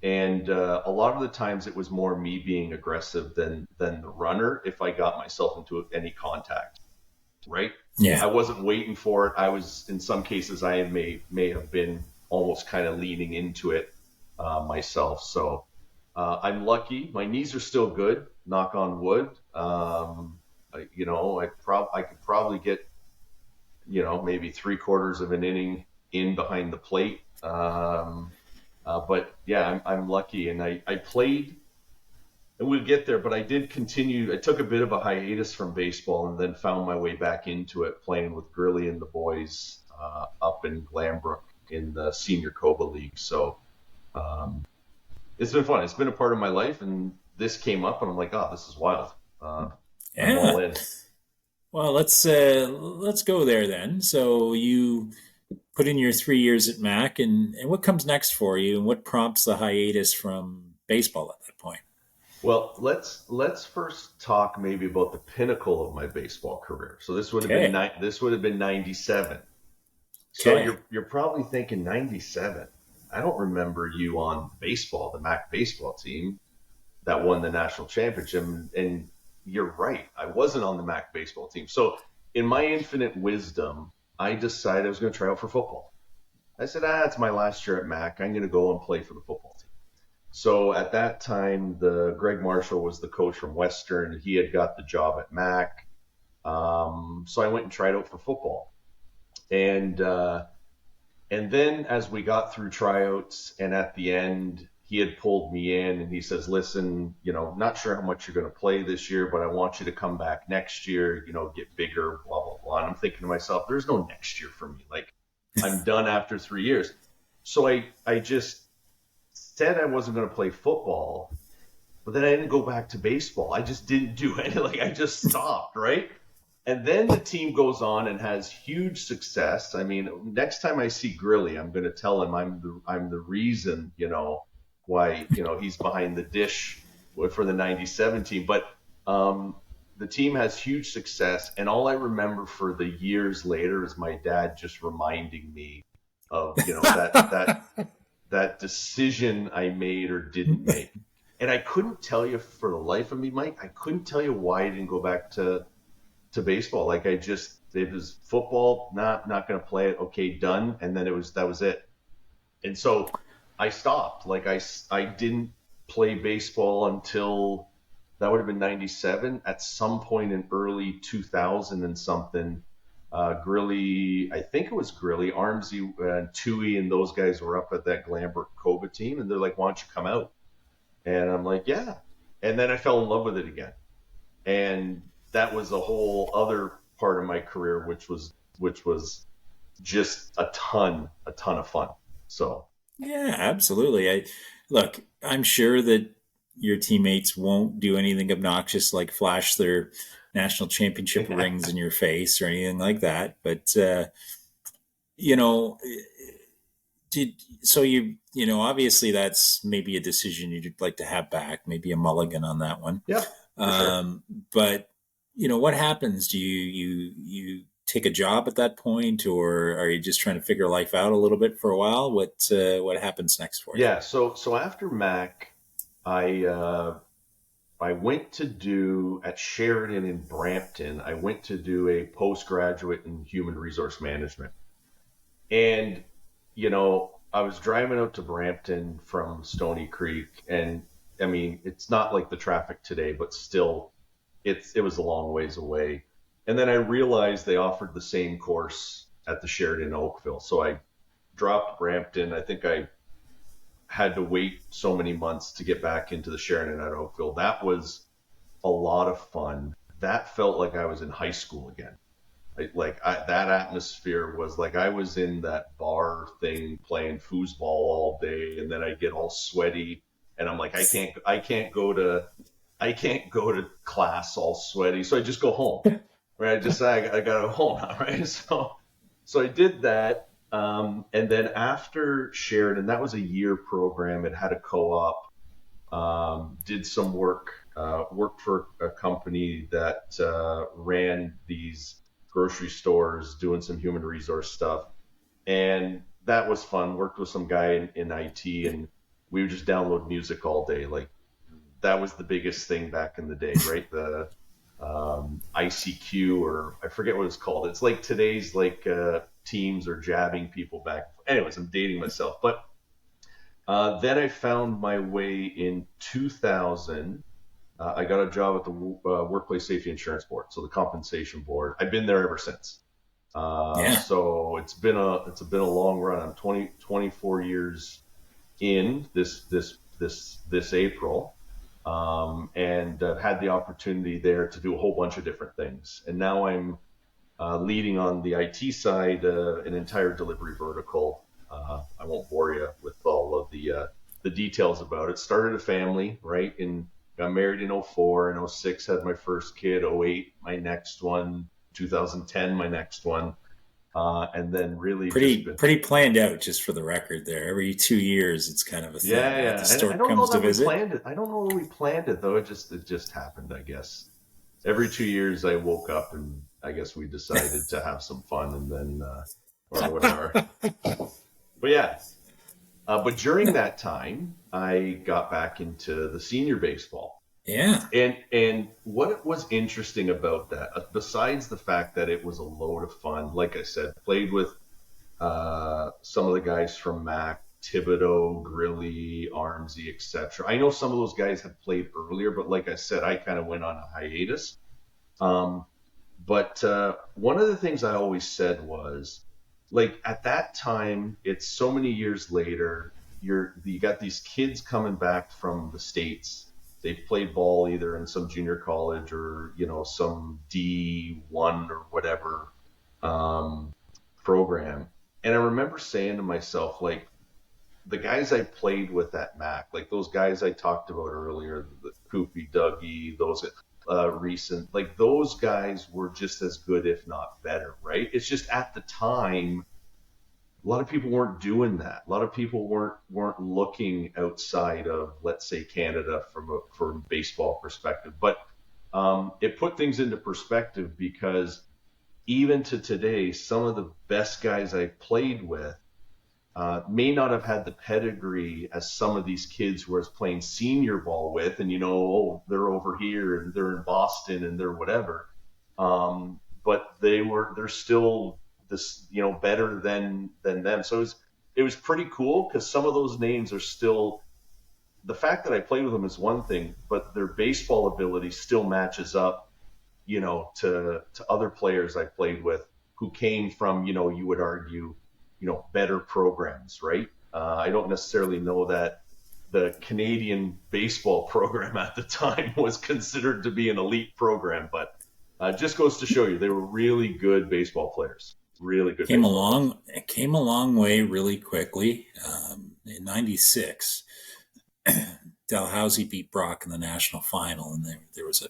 And a lot of the times it was more me being aggressive than the runner if I got myself into any contact, right? Yeah. I wasn't waiting for it. I was, in some cases, I may have been almost kind of leaning into it myself. So I'm lucky. My knees are still good, knock on wood. You know, I could probably get, you know, maybe 3/4 of an inning in behind the plate. But yeah, I'm lucky, and I played, and we'll get there, but I did continue. I took a bit of a hiatus from baseball and then found my way back into it, playing with Grilly and the boys up in Glanbrook in the Senior Coba League. So it's been fun. It's been a part of my life, and this came up, and I'm like, oh, this is wild. I'm all in. Well, let's go there then. So you put in your 3 years at Mac, and what comes next for you, and what prompts the hiatus from baseball at that point? Well, let's first talk maybe about the pinnacle of my baseball career. So this would have been 97. So you're probably thinking 97. I don't remember you on baseball, the Mac baseball team that won the national championship. And you're right, I wasn't on the Mac baseball team. So in my infinite wisdom, I decided I was going to try out for football. I said, it's my last year at Mac. I'm going to go and play for the football team. So at that time, Greg Morreale was the coach from Western. He had got the job at Mac. So I went and tried out for football. And then as we got through tryouts and at the end, he had pulled me in and he says, listen, not sure how much you're going to play this year, but I want you to come back next year, get bigger, blah, blah, blah. And I'm thinking to myself, there's no next year for me. Like, I'm done after 3 years. So I just said I wasn't going to play football, but then I didn't go back to baseball. I just didn't do it. Like, I just stopped, right? And then the team goes on and has huge success. I mean, next time I see Grilly, I'm going to tell him I'm the reason, why, he's behind the dish for the 97 team. But the team has huge success. And all I remember for the years later is my dad just reminding me of, that decision I made or didn't make. And I couldn't tell you for the life of me, Mike, I couldn't tell you why I didn't go back to baseball. Like, it was football, not going to play it. Okay, done. And then that was it. And so I stopped. Like, I didn't play baseball until that would have been 97. At some point in early 2000 and something, Grilly, I think it was Grilly, Armsy and Tui and those guys were up at that Glamberg Cova team. And they're like, why don't you come out? And I'm like, yeah. And then I fell in love with it again. And that was a whole other part of my career, which was just a ton of fun. So yeah, absolutely. I'm sure that your teammates won't do anything obnoxious like flash their national championship rings in your face or anything like that. But obviously that's maybe a decision you'd like to have back, maybe a mulligan on that one. Yeah. Sure. But what happens? Do you take a job at that point, or are you just trying to figure life out a little bit for a while? What happens next for you? Yeah. So after Mac, I went to do at Sheridan in Brampton. I went to do a postgraduate in human resource management, and I was driving out to Brampton from Stony Creek, and I mean, it's not like the traffic today, but still, it was a long ways away. And then I realized they offered the same course at the Sheridan in Oakville. So I dropped Brampton. I think I had to wait so many months to get back into the Sheridan at Oakville. That was a lot of fun. That felt like I was in high school again. That atmosphere was like I was in that bar thing playing foosball all day, and then I get all sweaty, and I'm like, I can't go to class all sweaty, so I just go home. Right? I gotta go home now, right? So I did that, and then after Sheridan, that was a year program. It had a co-op. Did some worked for a company that ran these grocery stores, doing some human resource stuff, and that was fun. Worked with some guy in IT, and we would just download music all day. Like, that was the biggest thing back in the day, right? The ICQ, or I forget what it's called. It's like today's Teams or jabbing people back. Anyways, I'm dating myself. But then I found my way in 2000. I got a job at the Workplace Safety Insurance Board, so the compensation board. I've been there ever since. So it's been a long run. I'm 24 years in this April. And I've had the opportunity there to do a whole bunch of different things. And now I'm leading on the IT side, an entire delivery vertical. I won't bore you with all of the details about it. Started a family, right? Got married in 04, in 06 had my first kid, 08 my next one, 2010 my next one. And then really pretty planned out, just for the record there. Every 2 years it's kind of a thing. Yeah. The stork comes to visit. I don't know that we planned it though. It just happened, I guess. Every 2 years I woke up and I guess we decided to have some fun, and then or whatever. But yeah. But during that time, I got back into the senior baseball. Yeah. And what was interesting about that, besides the fact that it was a load of fun, like I said, played with some of the guys from Mac, Thibodeau, Grilly, Armsy, etc. I know some of those guys had played earlier, but like I said, I kind of went on a hiatus. But one of the things I always said was, like, at that time, it's so many years later, you got these kids coming back from the States. They've played ball either in some junior college or, some D1 or whatever program. And I remember saying to myself, like, the guys I played with at Mac, like those guys I talked about earlier, the Koopy, Dougie, those recent, like those guys were just as good, if not better, right? It's just at the time, a lot of people weren't doing that. A lot of people weren't looking outside of, let's say, Canada from a baseball perspective. But it put things into perspective, because even to today, some of the best guys I played with may not have had the pedigree as some of these kids who I was playing senior ball with, and they're over here and they're in Boston and they're whatever. But they're still this, better than them. So it was pretty cool, because some of those names are still, the fact that I played with them is one thing, but their baseball ability still matches up, to other players I played with who came from, you would argue, better programs, right? I don't necessarily know that the Canadian baseball program at the time was considered to be an elite program, but just goes to show you, they were really good baseball players. Really good. It came a long way really quickly. In '96, Dalhousie beat Brock in the national final, and there was a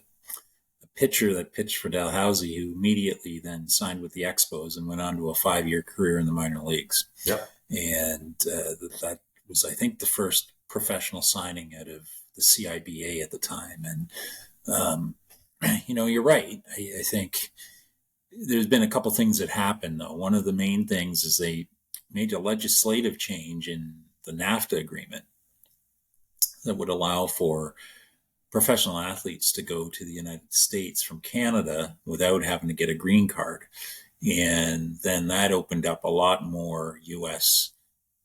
pitcher that pitched for Dalhousie who immediately then signed with the Expos and went on to a 5-year career in the minor leagues. Yep. And that was, I think, the first professional signing out of the CIBA at the time. And, you're right. I think there's been a couple things that happened, though. One of the main things is they made a legislative change in the NAFTA agreement that would allow for professional athletes to go to the United States from Canada without having to get a green card. And then that opened up a lot more U.S.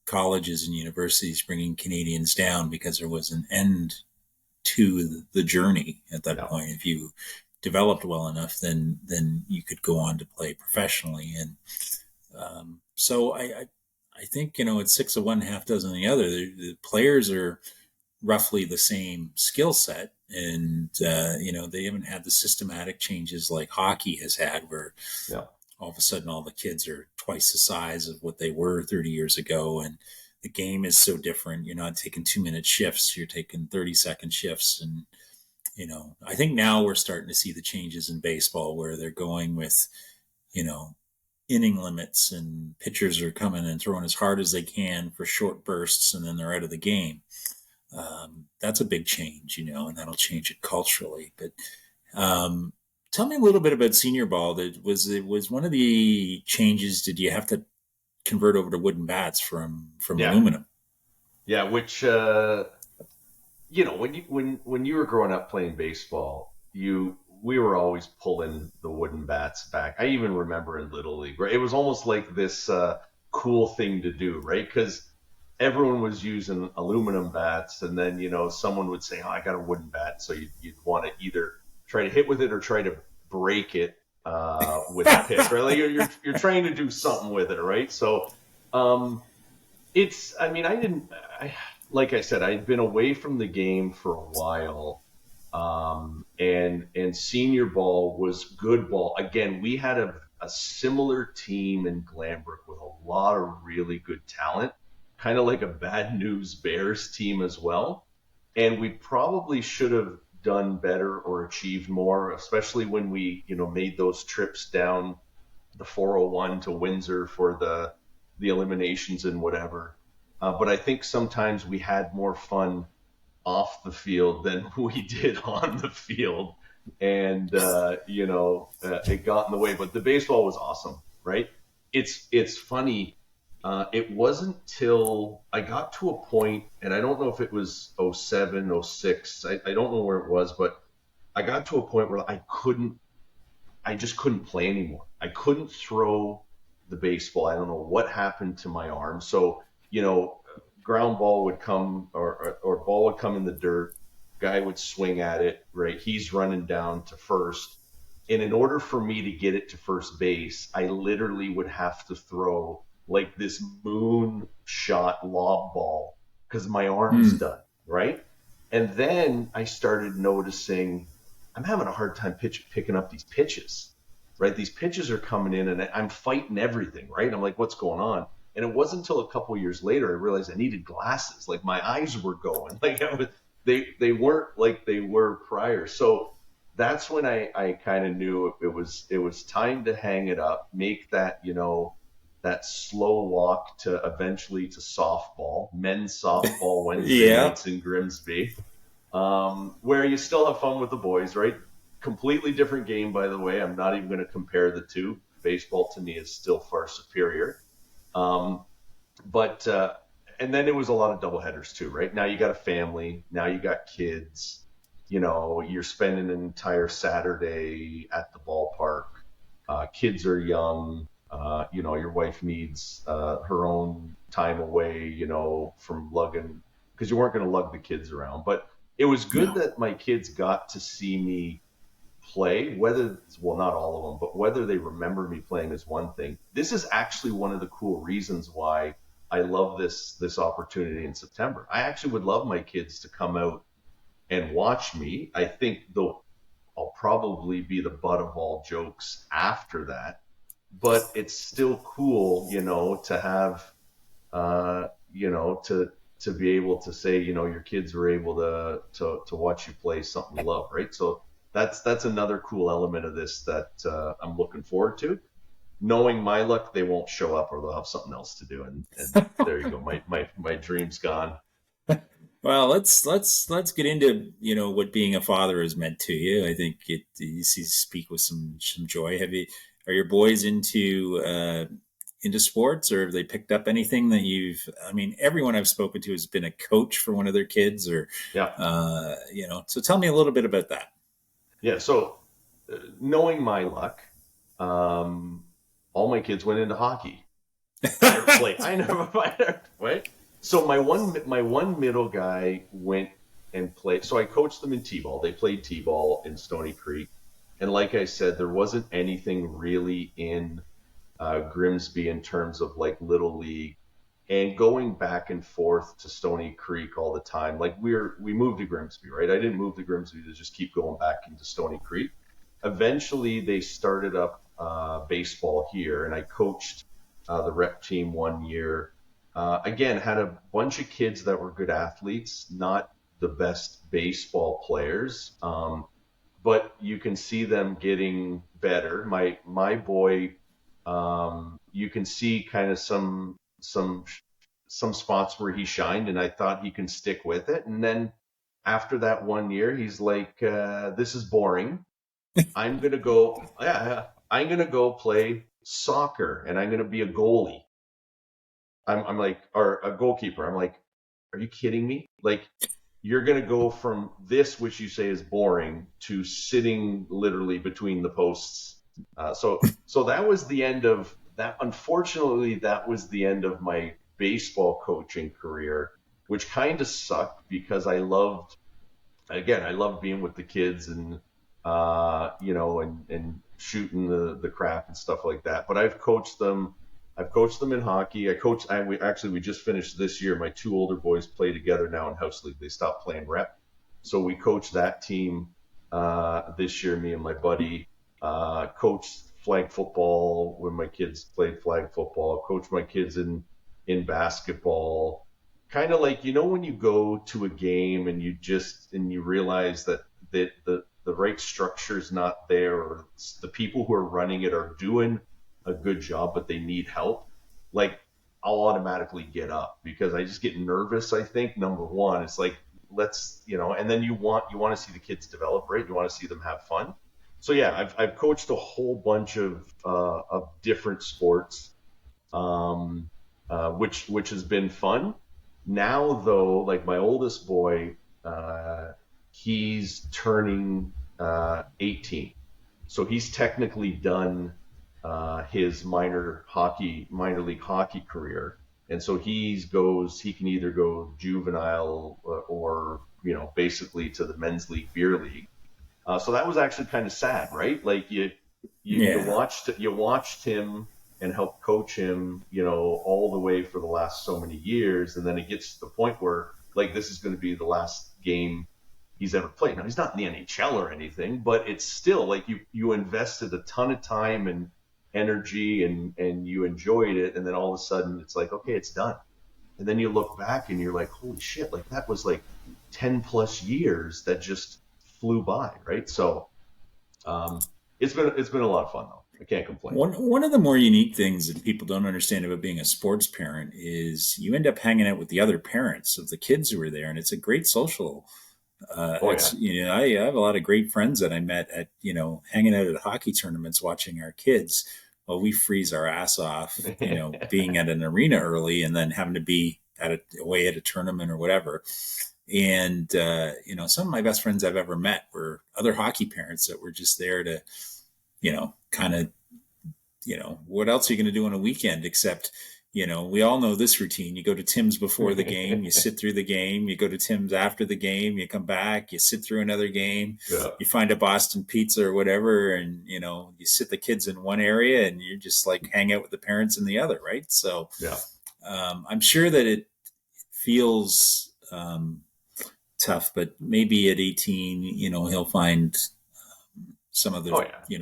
colleges and universities bringing Canadians down, because there was an end to the journey at that point. If you developed well enough, then you could go on to play professionally. And so I think, it's 6 of one, half dozen of the other. The players are roughly the same skill set, and they haven't had the systematic changes like hockey has had, where all of a sudden all the kids are twice the size of what they were 30 years ago, and the game is so different. You're not taking 2-minute shifts, you're taking 30-second shifts. And I think now we're starting to see the changes in baseball, where they're going with inning limits, and pitchers are coming and throwing as hard as they can for short bursts, and then they're out of the game. That's a big change, and that'll change it culturally. But tell me a little bit about senior ball. It was one of the changes. Did you have to convert over to wooden bats from aluminum? Yeah, which when you were growing up playing baseball, we were always pulling the wooden bats back. I even remember in Little League, right? It was almost like this cool thing to do, right? Because everyone was using aluminum bats, and then someone would say, "Oh, I got a wooden bat," so you'd want to either try to hit with it or try to break it with a pick, right? Like you're trying to do something with it, right? So like I said, I'd been away from the game for a while, and senior ball was good ball. Again, we had a similar team in Glanbrook with a lot of really good talent, kind of like a Bad News Bears team as well. And we probably should have done better or achieved more, especially when we, made those trips down the 401 to Windsor for the eliminations and whatever. But I think sometimes we had more fun off the field than we did on the field. And, it got in the way. But the baseball was awesome, right? It's funny. It wasn't till I got to a point, and I don't know if it was 07, 06, I don't know where it was, but I got to a point where I just couldn't play anymore. I couldn't throw the baseball. I don't know what happened to my arm. So, ground ball would come or ball would come in the dirt, guy would swing at it, right? He's running down to first. And in order for me to get it to first base, I literally would have to throw like this moon shot lob ball because my arm's done, right? And then I started noticing I'm having a hard time picking up these pitches, right? These pitches are coming in and I'm fighting everything, right? I'm like, what's going on? And it wasn't until a couple of years later I realized I needed glasses. Like my eyes were going. Like they weren't like they were prior. So that's when I kind of knew it was time to hang it up, make that, that slow walk to eventually to softball, men's softball Wednesday nights in Grimsby, where you still have fun with the boys, right? Completely different game, by the way. I'm not even going to compare the two. Baseball to me is still far superior. But and then it was a lot of doubleheaders too, right? Now you got a family, now you got kids, you're spending an entire Saturday at the ballpark. Kids are young. Your wife needs her own time away, from lugging, because you weren't going to lug the kids around. But it was good that my kids got to see me play, not all of them, but whether they remember me playing is one thing. This is actually one of the cool reasons why I love this opportunity in September. I actually would love my kids to come out and watch me. I think though I'll probably be the butt of all jokes after that, but it's still cool, to have, to be able to say, your kids were able to watch you play something you love, right? So that's another cool element of this that I'm looking forward to. Knowing my luck, they won't show up or they'll have something else to do, and there you go. My dream's gone. Well, let's get into what being a father has meant to you. I think you speak with some joy. Are your boys into sports, or have they picked up anything that everyone I've spoken to has been a coach for one of their kids, or So tell me a little bit about that. Yeah. So knowing my luck, all my kids went into hockey. I never played. Right? So my one middle guy went and played. So I coached them in t-ball. They played t-ball in Stony Creek, and like I said, there wasn't anything really in Grimsby in terms of like little league. And going back and forth to Stony Creek all the time, like we moved to Grimsby, right? I didn't move to Grimsby to just keep going back into Stony Creek. Eventually, they started up baseball here, and I coached the rep team 1 year. Again, had a bunch of kids that were good athletes, not the best baseball players, but you can see them getting better. My boy, you can see kind of some spots where he shined, and I thought he can stick with it. And then after that 1 year, he's like, "This is boring. I'm gonna go play soccer, and I'm gonna be a goalie." I'm like, or a goalkeeper. I'm like, "Are you kidding me? Like, you're gonna go from this, which you say is boring, to sitting literally between the posts." So that was the end of that. Unfortunately, that was the end of my baseball coaching career, which kind of sucked because I loved being with the kids and and shooting the crap and stuff like that. But I've coached them in hockey. We just finished this year. My two older boys play together now in house league. They stopped playing rep, so we coached that team this year. Me and my buddy coached flag football when my kids played flag football. Coached my kids in basketball. Kind of like, when you go to a game and you realize that the right structure is not there, or the people who are running it are doing a good job, but they need help. Like, I'll automatically get up because I just get nervous. I think number one, it's like, and then you want to see the kids develop, right? You want to see them have fun. So yeah, I've coached a whole bunch of different sports, which has been fun. Now though, like my oldest boy, he's turning 18, so he's technically done his minor league hockey career, and so he can either go juvenile or basically to the men's league beer league. So that was actually kind of sad, right? Like you watched him and helped coach him, all the way for the last so many years, and then it gets to the point where like this is going to be the last game he's ever played. Now he's not in the NHL or anything, but it's still like you invested a ton of time and energy and you enjoyed it, and then all of a sudden it's like, okay, it's done. And then you look back and you're like, holy shit, like that was like 10 plus years that just flew by, right? So it's been a lot of fun though. I can't complain. One of the more unique things that people don't understand about being a sports parent is you end up hanging out with the other parents of the kids who are there, and it's a great social. I have a lot of great friends that I met at hanging out at hockey tournaments, watching our kids. Well, we freeze our ass off, being at an arena early and then having to be away at a tournament or whatever. And some of my best friends I've ever met were other hockey parents that were just there to, what else are you going to do on a weekend except, we all know this routine. You go to Tim's before the game, you sit through the game, you go to Tim's after the game, you come back, you sit through another game, you find a Boston pizza or whatever, and, you sit the kids in one area and you just like hang out with the parents in the other, right? So I'm sure that it feels tough, but maybe at 18, he'll find some other,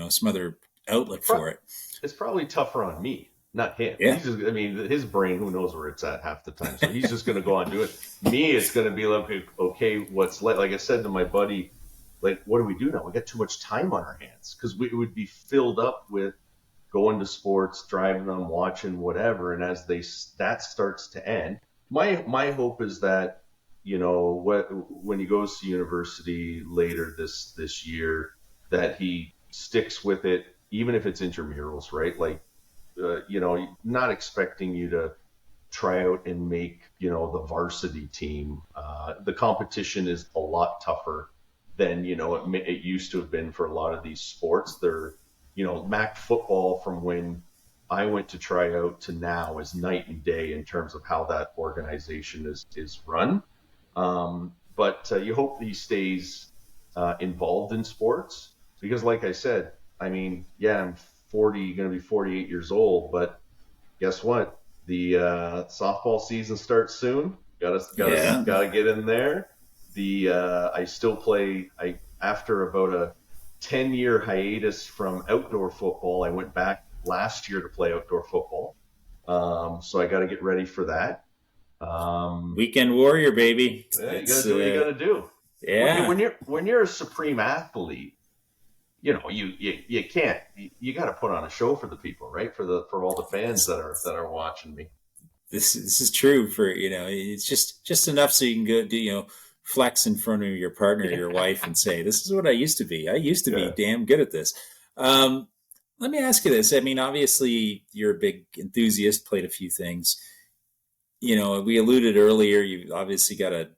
some other outlet for it. It's probably tougher on me, not him. Yeah. His brain, who knows where it's at half the time. So he's just going to go on and do it. Me, it's going to be like, okay, what's like I said to my buddy, like, what do we do now? We got too much time on our hands because we would be filled up with going to sports, driving them, watching whatever. And as that starts to end, my hope is that, when he goes to university later this year, that he sticks with it, even if it's intramurals, right? Like, not expecting you to try out and make, the varsity team. The competition is a lot tougher than, it used to have been for a lot of these sports. They're, MAC football from when I went to try out to now is night and day in terms of how that organization is run. But you hope that he stays involved in sports because, like I said, I'm 40, going to be 48 years old, but guess what? The softball season starts soon. Gotta get in there. I still play. After about a 10-year hiatus from outdoor football, I went back last year to play outdoor football. So I got to get ready for that. Weekend warrior, baby. Yeah, you gotta do what you gotta do. Yeah. When you're a supreme athlete, you can't. You got to put on a show for the people, right? For all the fans that are watching me. This is true for it's just enough so you can go do flex in front of your partner, your wife, and say, "This is what I used to be. I used to be damn good at this." Let me ask you this. Obviously, you're a big enthusiast. Played a few things. We alluded earlier. You obviously got a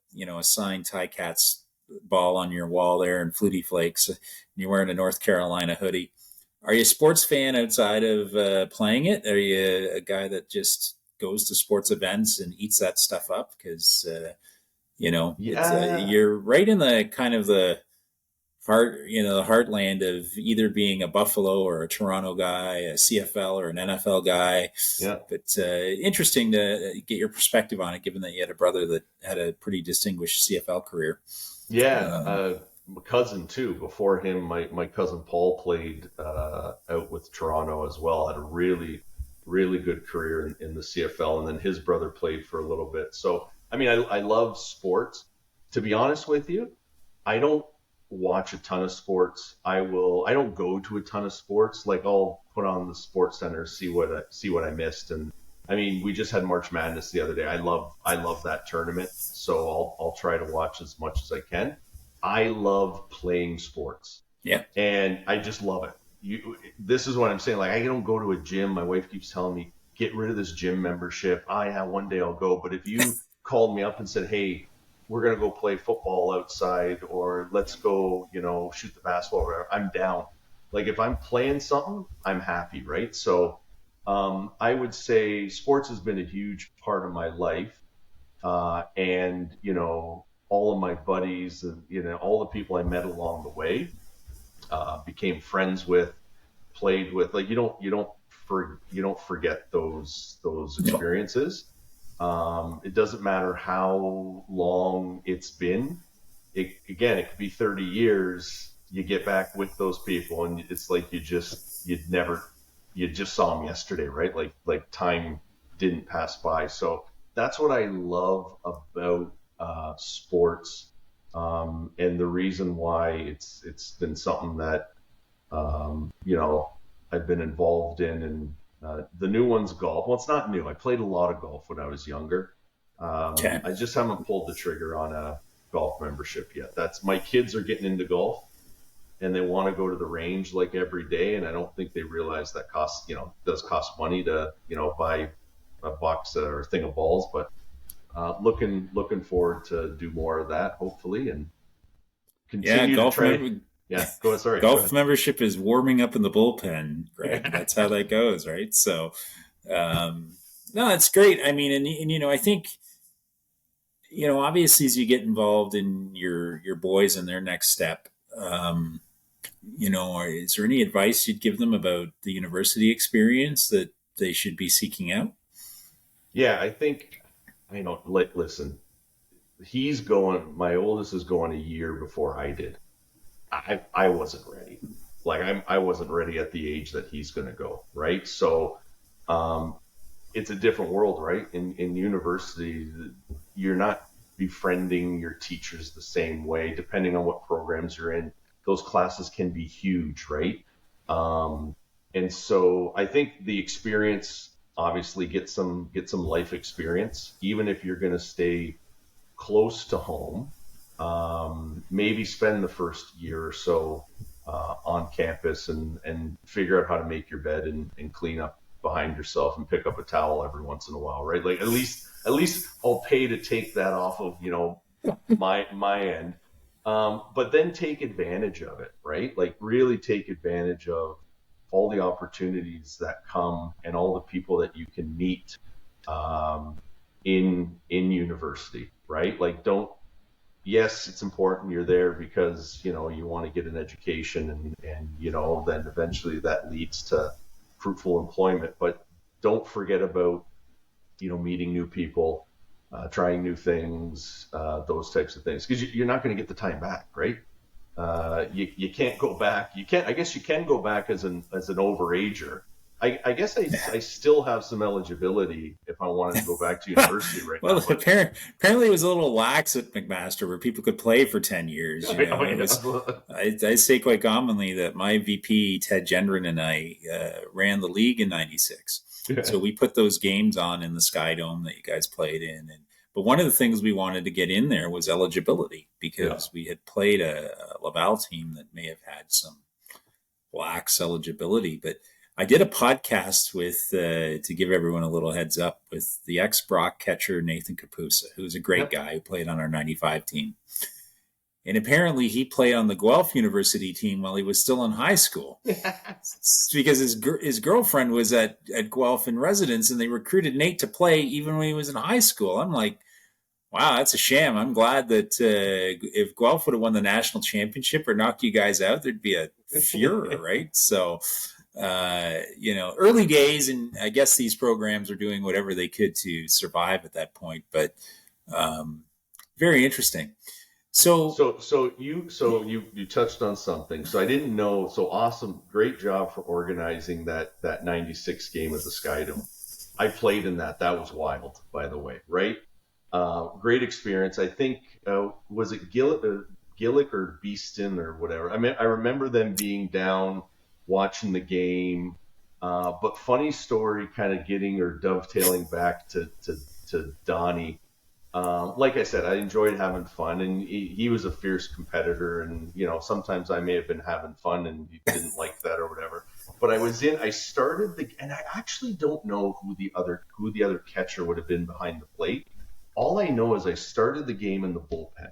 signed Ticats ball on your wall there and Flutie Flakes. And you're wearing a North Carolina hoodie. Are you a sports fan outside of playing it? Are you a guy that just goes to sports events and eats that stuff up? Because you're right in the kind of the heart, the heartland of either being a Buffalo or a Toronto guy, a CFL or an NFL guy. Yeah. But interesting to get your perspective on it, given that you had a brother that had a pretty distinguished CFL career. Yeah. My cousin too. Before him, my cousin Paul played out with Toronto as well. Had a really, really good career in the CFL, and then his brother played for a little bit. So, I love sports. To be honest with you, I don't watch a ton of sports. I don't go to a ton of sports. Like I'll put on the Sports Center, see what I missed, and we just had March Madness the other day. I love that tournament, so I'll try to watch as much as I can. I love playing sports. Yeah. And I just love it. This is what I'm saying. Like, I don't go to a gym. My wife keeps telling me, get rid of this gym membership. One day I'll go. But if you called me up and said, hey, we're going to go play football outside, or let's go, shoot the basketball, or whatever, I'm down. Like, if I'm playing something, I'm happy, right? So I would say sports has been a huge part of my life. And, all of my buddies and, all the people I met along the way. became friends with, played with. Like you don't forget those experiences. It doesn't matter how long it's been. It could be 30 years. You get back with those people, and it's like you just saw them yesterday, right? Like time didn't pass by. So that's what I love about sports, and the reason why it's been something that I've been involved in. And the new one's golf. Well, it's not new. I played a lot of golf when I was younger. Okay. I just haven't pulled the trigger on a golf membership yet. My kids are getting into golf, and they want to go to the range like every day. And I don't think they realize that does cost money to, buy a box or a thing of balls. But looking forward to do more of that, hopefully, and continue to try. Yeah, go ahead. Sorry. Golf membership is warming up in the bullpen, Greg. That's how that goes, right? So, no, it's great. I mean, and I think, obviously as you get involved in your boys and their next step, is there any advice you'd give them about the university experience that they should be seeking out? Yeah, I think, listen, my oldest is going a year before I did. I wasn't ready. Like I wasn't ready at the age that he's going to go. Right. So, it's a different world, right? In university, you're not befriending your teachers the same way, depending on what programs you're in. Those classes can be huge, right? And so I think the experience, obviously get some life experience, even if you're going to stay close to home. Maybe spend the first year or so on campus and figure out how to make your bed and clean up behind yourself and pick up a towel every once in a while, right? Like at least I'll pay to take that off of my end. But then take advantage of it, right? Like really take advantage of all the opportunities that come and all the people that you can meet in university, right? Like yes, it's important you're there because, you want to get an education and then eventually that leads to fruitful employment, but don't forget about, meeting new people, trying new things, those types of things, because you're not going to get the time back, right? You can't go back. I guess you can go back as an overager. I guess I still have some eligibility if I wanted to go back to university right well, now. Well, apparently it was a little lax at McMaster where people could play for 10 years. I say quite commonly that my VP, Ted Gendron, and I ran the league in 96. Yeah. So we put those games on in the Sky Dome that you guys played in. But one of the things we wanted to get in there was eligibility because we had played a Laval team that may have had some lax eligibility. But I did a podcast with, to give everyone a little heads up, with the ex-Brock catcher Nathan Kapusa, who's a great guy who played on our 95 team. And apparently he played on the Guelph University team while he was still in high school because his girlfriend was at Guelph in residence, and they recruited Nate to play even when he was in high school. I'm like, wow, that's a sham. I'm glad that if Guelph would have won the national championship or knocked you guys out, there'd be a furor, right? So, early days, and I guess these programs are doing whatever they could to survive at that point, but very interesting. So you touched on something. So I didn't know. So awesome. Great job for organizing that 96 game at the Sky Dome. I played in that. That was wild, by the way, right? Great experience. I think, was it Gillick or Beeston or whatever? I mean, I remember them being down watching the game. But funny story, kind of getting or dovetailing back to Donnie. Like I said, I enjoyed having fun, and he was a fierce competitor, and sometimes I may have been having fun and you didn't like that or whatever. But I started and I actually don't know who the other catcher would have been behind the plate. All I know is I started the game in the bullpen.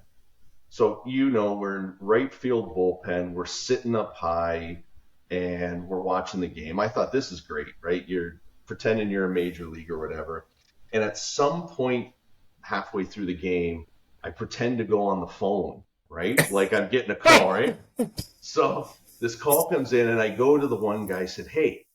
So we're in right field bullpen, we're sitting up high, and we're watching the game. I thought, this is great, right? You're pretending you're a major league or whatever. And at some point halfway through the game, I pretend to go on the phone, right? Like I'm getting a call, right? So this call comes in, and I go to the one guy, said, "Hey,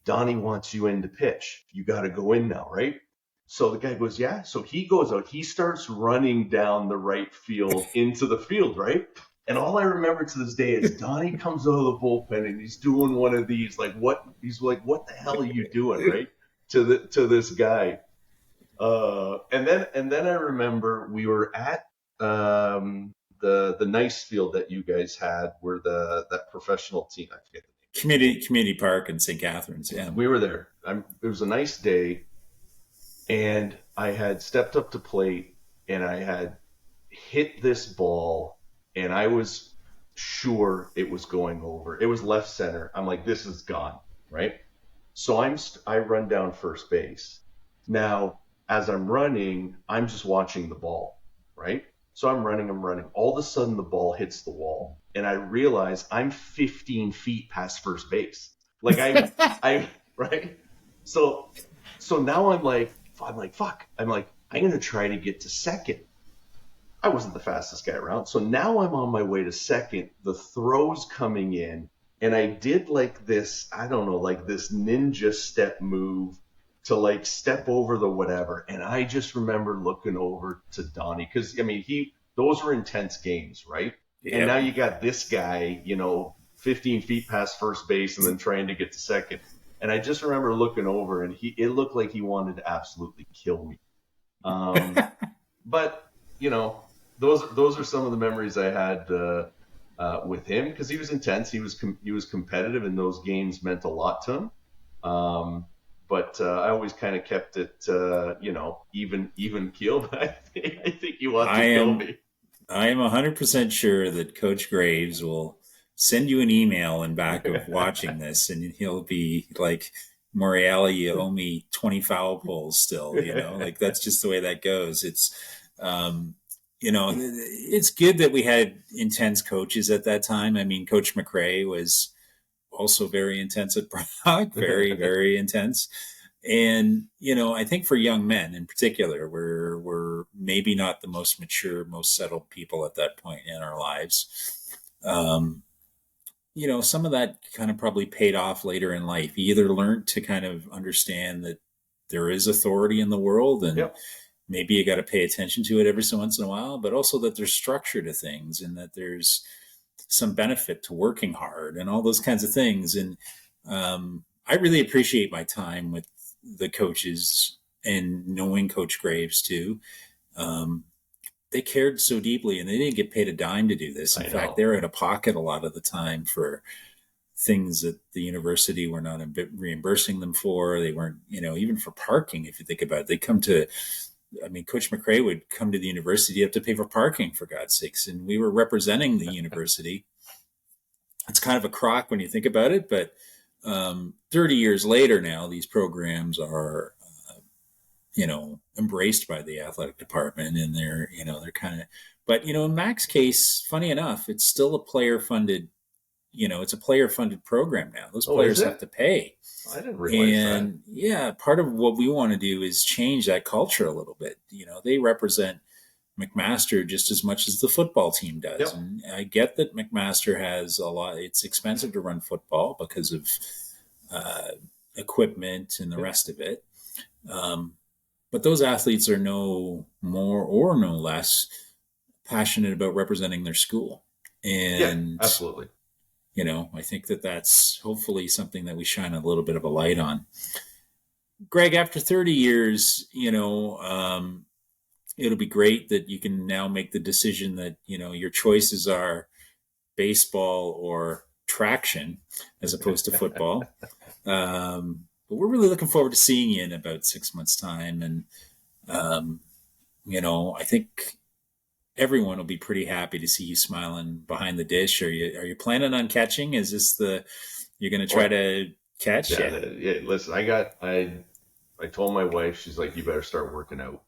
Donnie wants you in to pitch. You got to go in now, right?" So the guy goes, "Yeah." So he goes out. He starts running down the right field into the field, right? And all I remember to this day is Donnie comes out of the bullpen and he's doing one of these, like, what? He's like, "What the hell are you doing?" Right? To this guy. And then I remember we were at the nice field that you guys had, where that professional team, I forget the name. Community Park in St. Catharines. Yeah, we were there. It was a nice day, and I had stepped up to plate and I had hit this ball, and I was sure it was going over. It was left center. I'm like, this is gone, right? So I run down first base. Now, as I'm running, I'm just watching the ball, right? So I'm running. All of a sudden, the ball hits the wall, and I realize I'm 15 feet past first base. Like I right? So now I'm like, fuck. I'm going to try to get to second. I wasn't the fastest guy around. So now I'm on my way to second. The throw's coming in, and I did like this, I don't know, like this ninja step move to like step over the whatever. And I just remember looking over to Donnie, because I mean, those were intense games, right? Yeah. And now you got this guy, 15 feet past first base and then trying to get to second. And I just remember looking over, and it looked like he wanted to absolutely kill me. But those are some of the memories I had with him, because he was intense. He was competitive, and those games meant a lot to him. But I always kind of kept it, even keel. But I think he wants to kill me. I am 100% sure that Coach Graves will send you an email in back of watching this, and he'll be like, "Morreale, you owe me 20 foul poles still." Like that's just the way that goes. It's, it's good that we had intense coaches at that time. I mean, Coach McRae was also very intense at Brock, very, very intense. And, I think for young men in particular, we're maybe not the most mature, most settled people at that point in our lives. Some of that kind of probably paid off later in life. You either learned to kind of understand that there is authority in the world, and yep, maybe you got to pay attention to it every so once in a while, but also that there's structure to things, and that there's some benefit to working hard and all those kinds of things. And I really appreciate my time with the coaches, and knowing Coach Graves too. They cared so deeply, and they didn't get paid a dime to do this. In fact, they're out of pocket a lot of the time for things that the university were not reimbursing them for. They weren't, even for parking, if you think about it. Coach McRae would come to the university, you have to pay for parking, for God's sakes. And we were representing the university. It's kind of a crock when you think about it, but 30 years later now, these programs are, embraced by the athletic department, and they're kind of, but, in Mac's case, funny enough, it's still a player-funded, it's a player-funded program now. Those players have to pay. I didn't realize that. And yeah, part of what we want to do is change that culture a little bit. They represent McMaster just as much as the football team does. Yep. And I get that McMaster has a lot, it's expensive to run football because of equipment and the rest of it. But those athletes are no more or no less passionate about representing their school. And yeah, absolutely. I think that's hopefully something that we shine a little bit of a light on. Greg, after 30 years, it'll be great that you can now make the decision that, your choices are baseball or traction as opposed to football. But we're really looking forward to seeing you in about 6 months' time. And, I think everyone will be pretty happy to see you smiling behind the dish. Are you planning on catching? Is this you're going to try to catch? Yeah. Listen, I told my wife, she's like, you better start working out.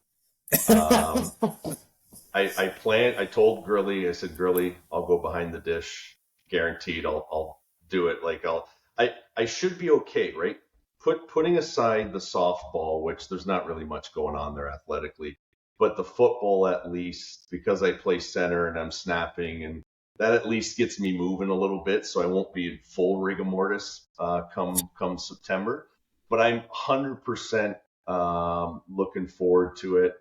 I told Gurley, I said, Gurley, I'll go behind the dish. Guaranteed. I'll do it. Like I should be okay, right? Putting aside the softball, which there's not really much going on there athletically, but the football, at least, because I play center and I'm snapping and that at least gets me moving a little bit, so I won't be in full rigor mortis come September. But I'm 100% looking forward to it.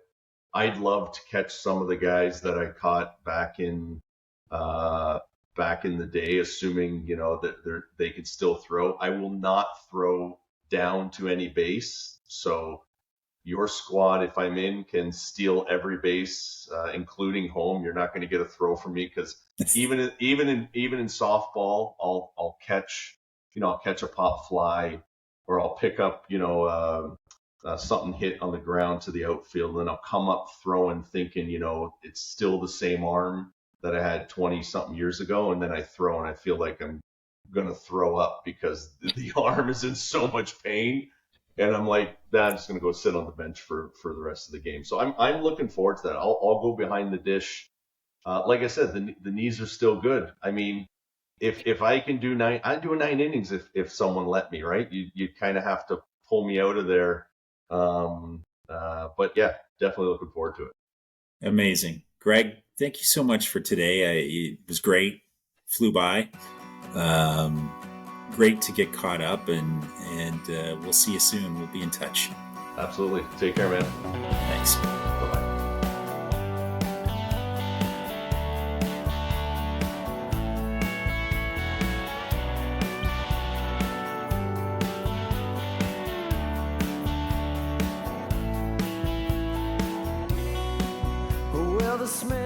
I'd love to catch some of the guys that I caught back in the day, assuming that they could still throw. I will not throw down to any base, so your squad, if I'm in, can steal every base, including home. You're not going to get a throw from me, because even in softball, I'll catch a pop fly, or I'll pick up something hit on the ground to the outfield, and I'll come up throwing, thinking it's still the same arm that I had 20 something years ago, and then I throw and I feel like I'm going to throw up because the arm is in so much pain. And I'm like, I'm just going to go sit on the bench for the rest of the game. So I'm looking forward to that. I'll go behind the dish. Like I said, the knees are still good. I mean, if I can do I'd do 9 innings if someone let me, right? You kind of have to pull me out of there. But yeah, definitely looking forward to it. Amazing. Greg, thank you so much for today. It was great. Flew by. Great to get caught up, and we'll see you soon. We'll be in touch. Absolutely. Take care, man. Thanks. Bye-bye. Well, the smell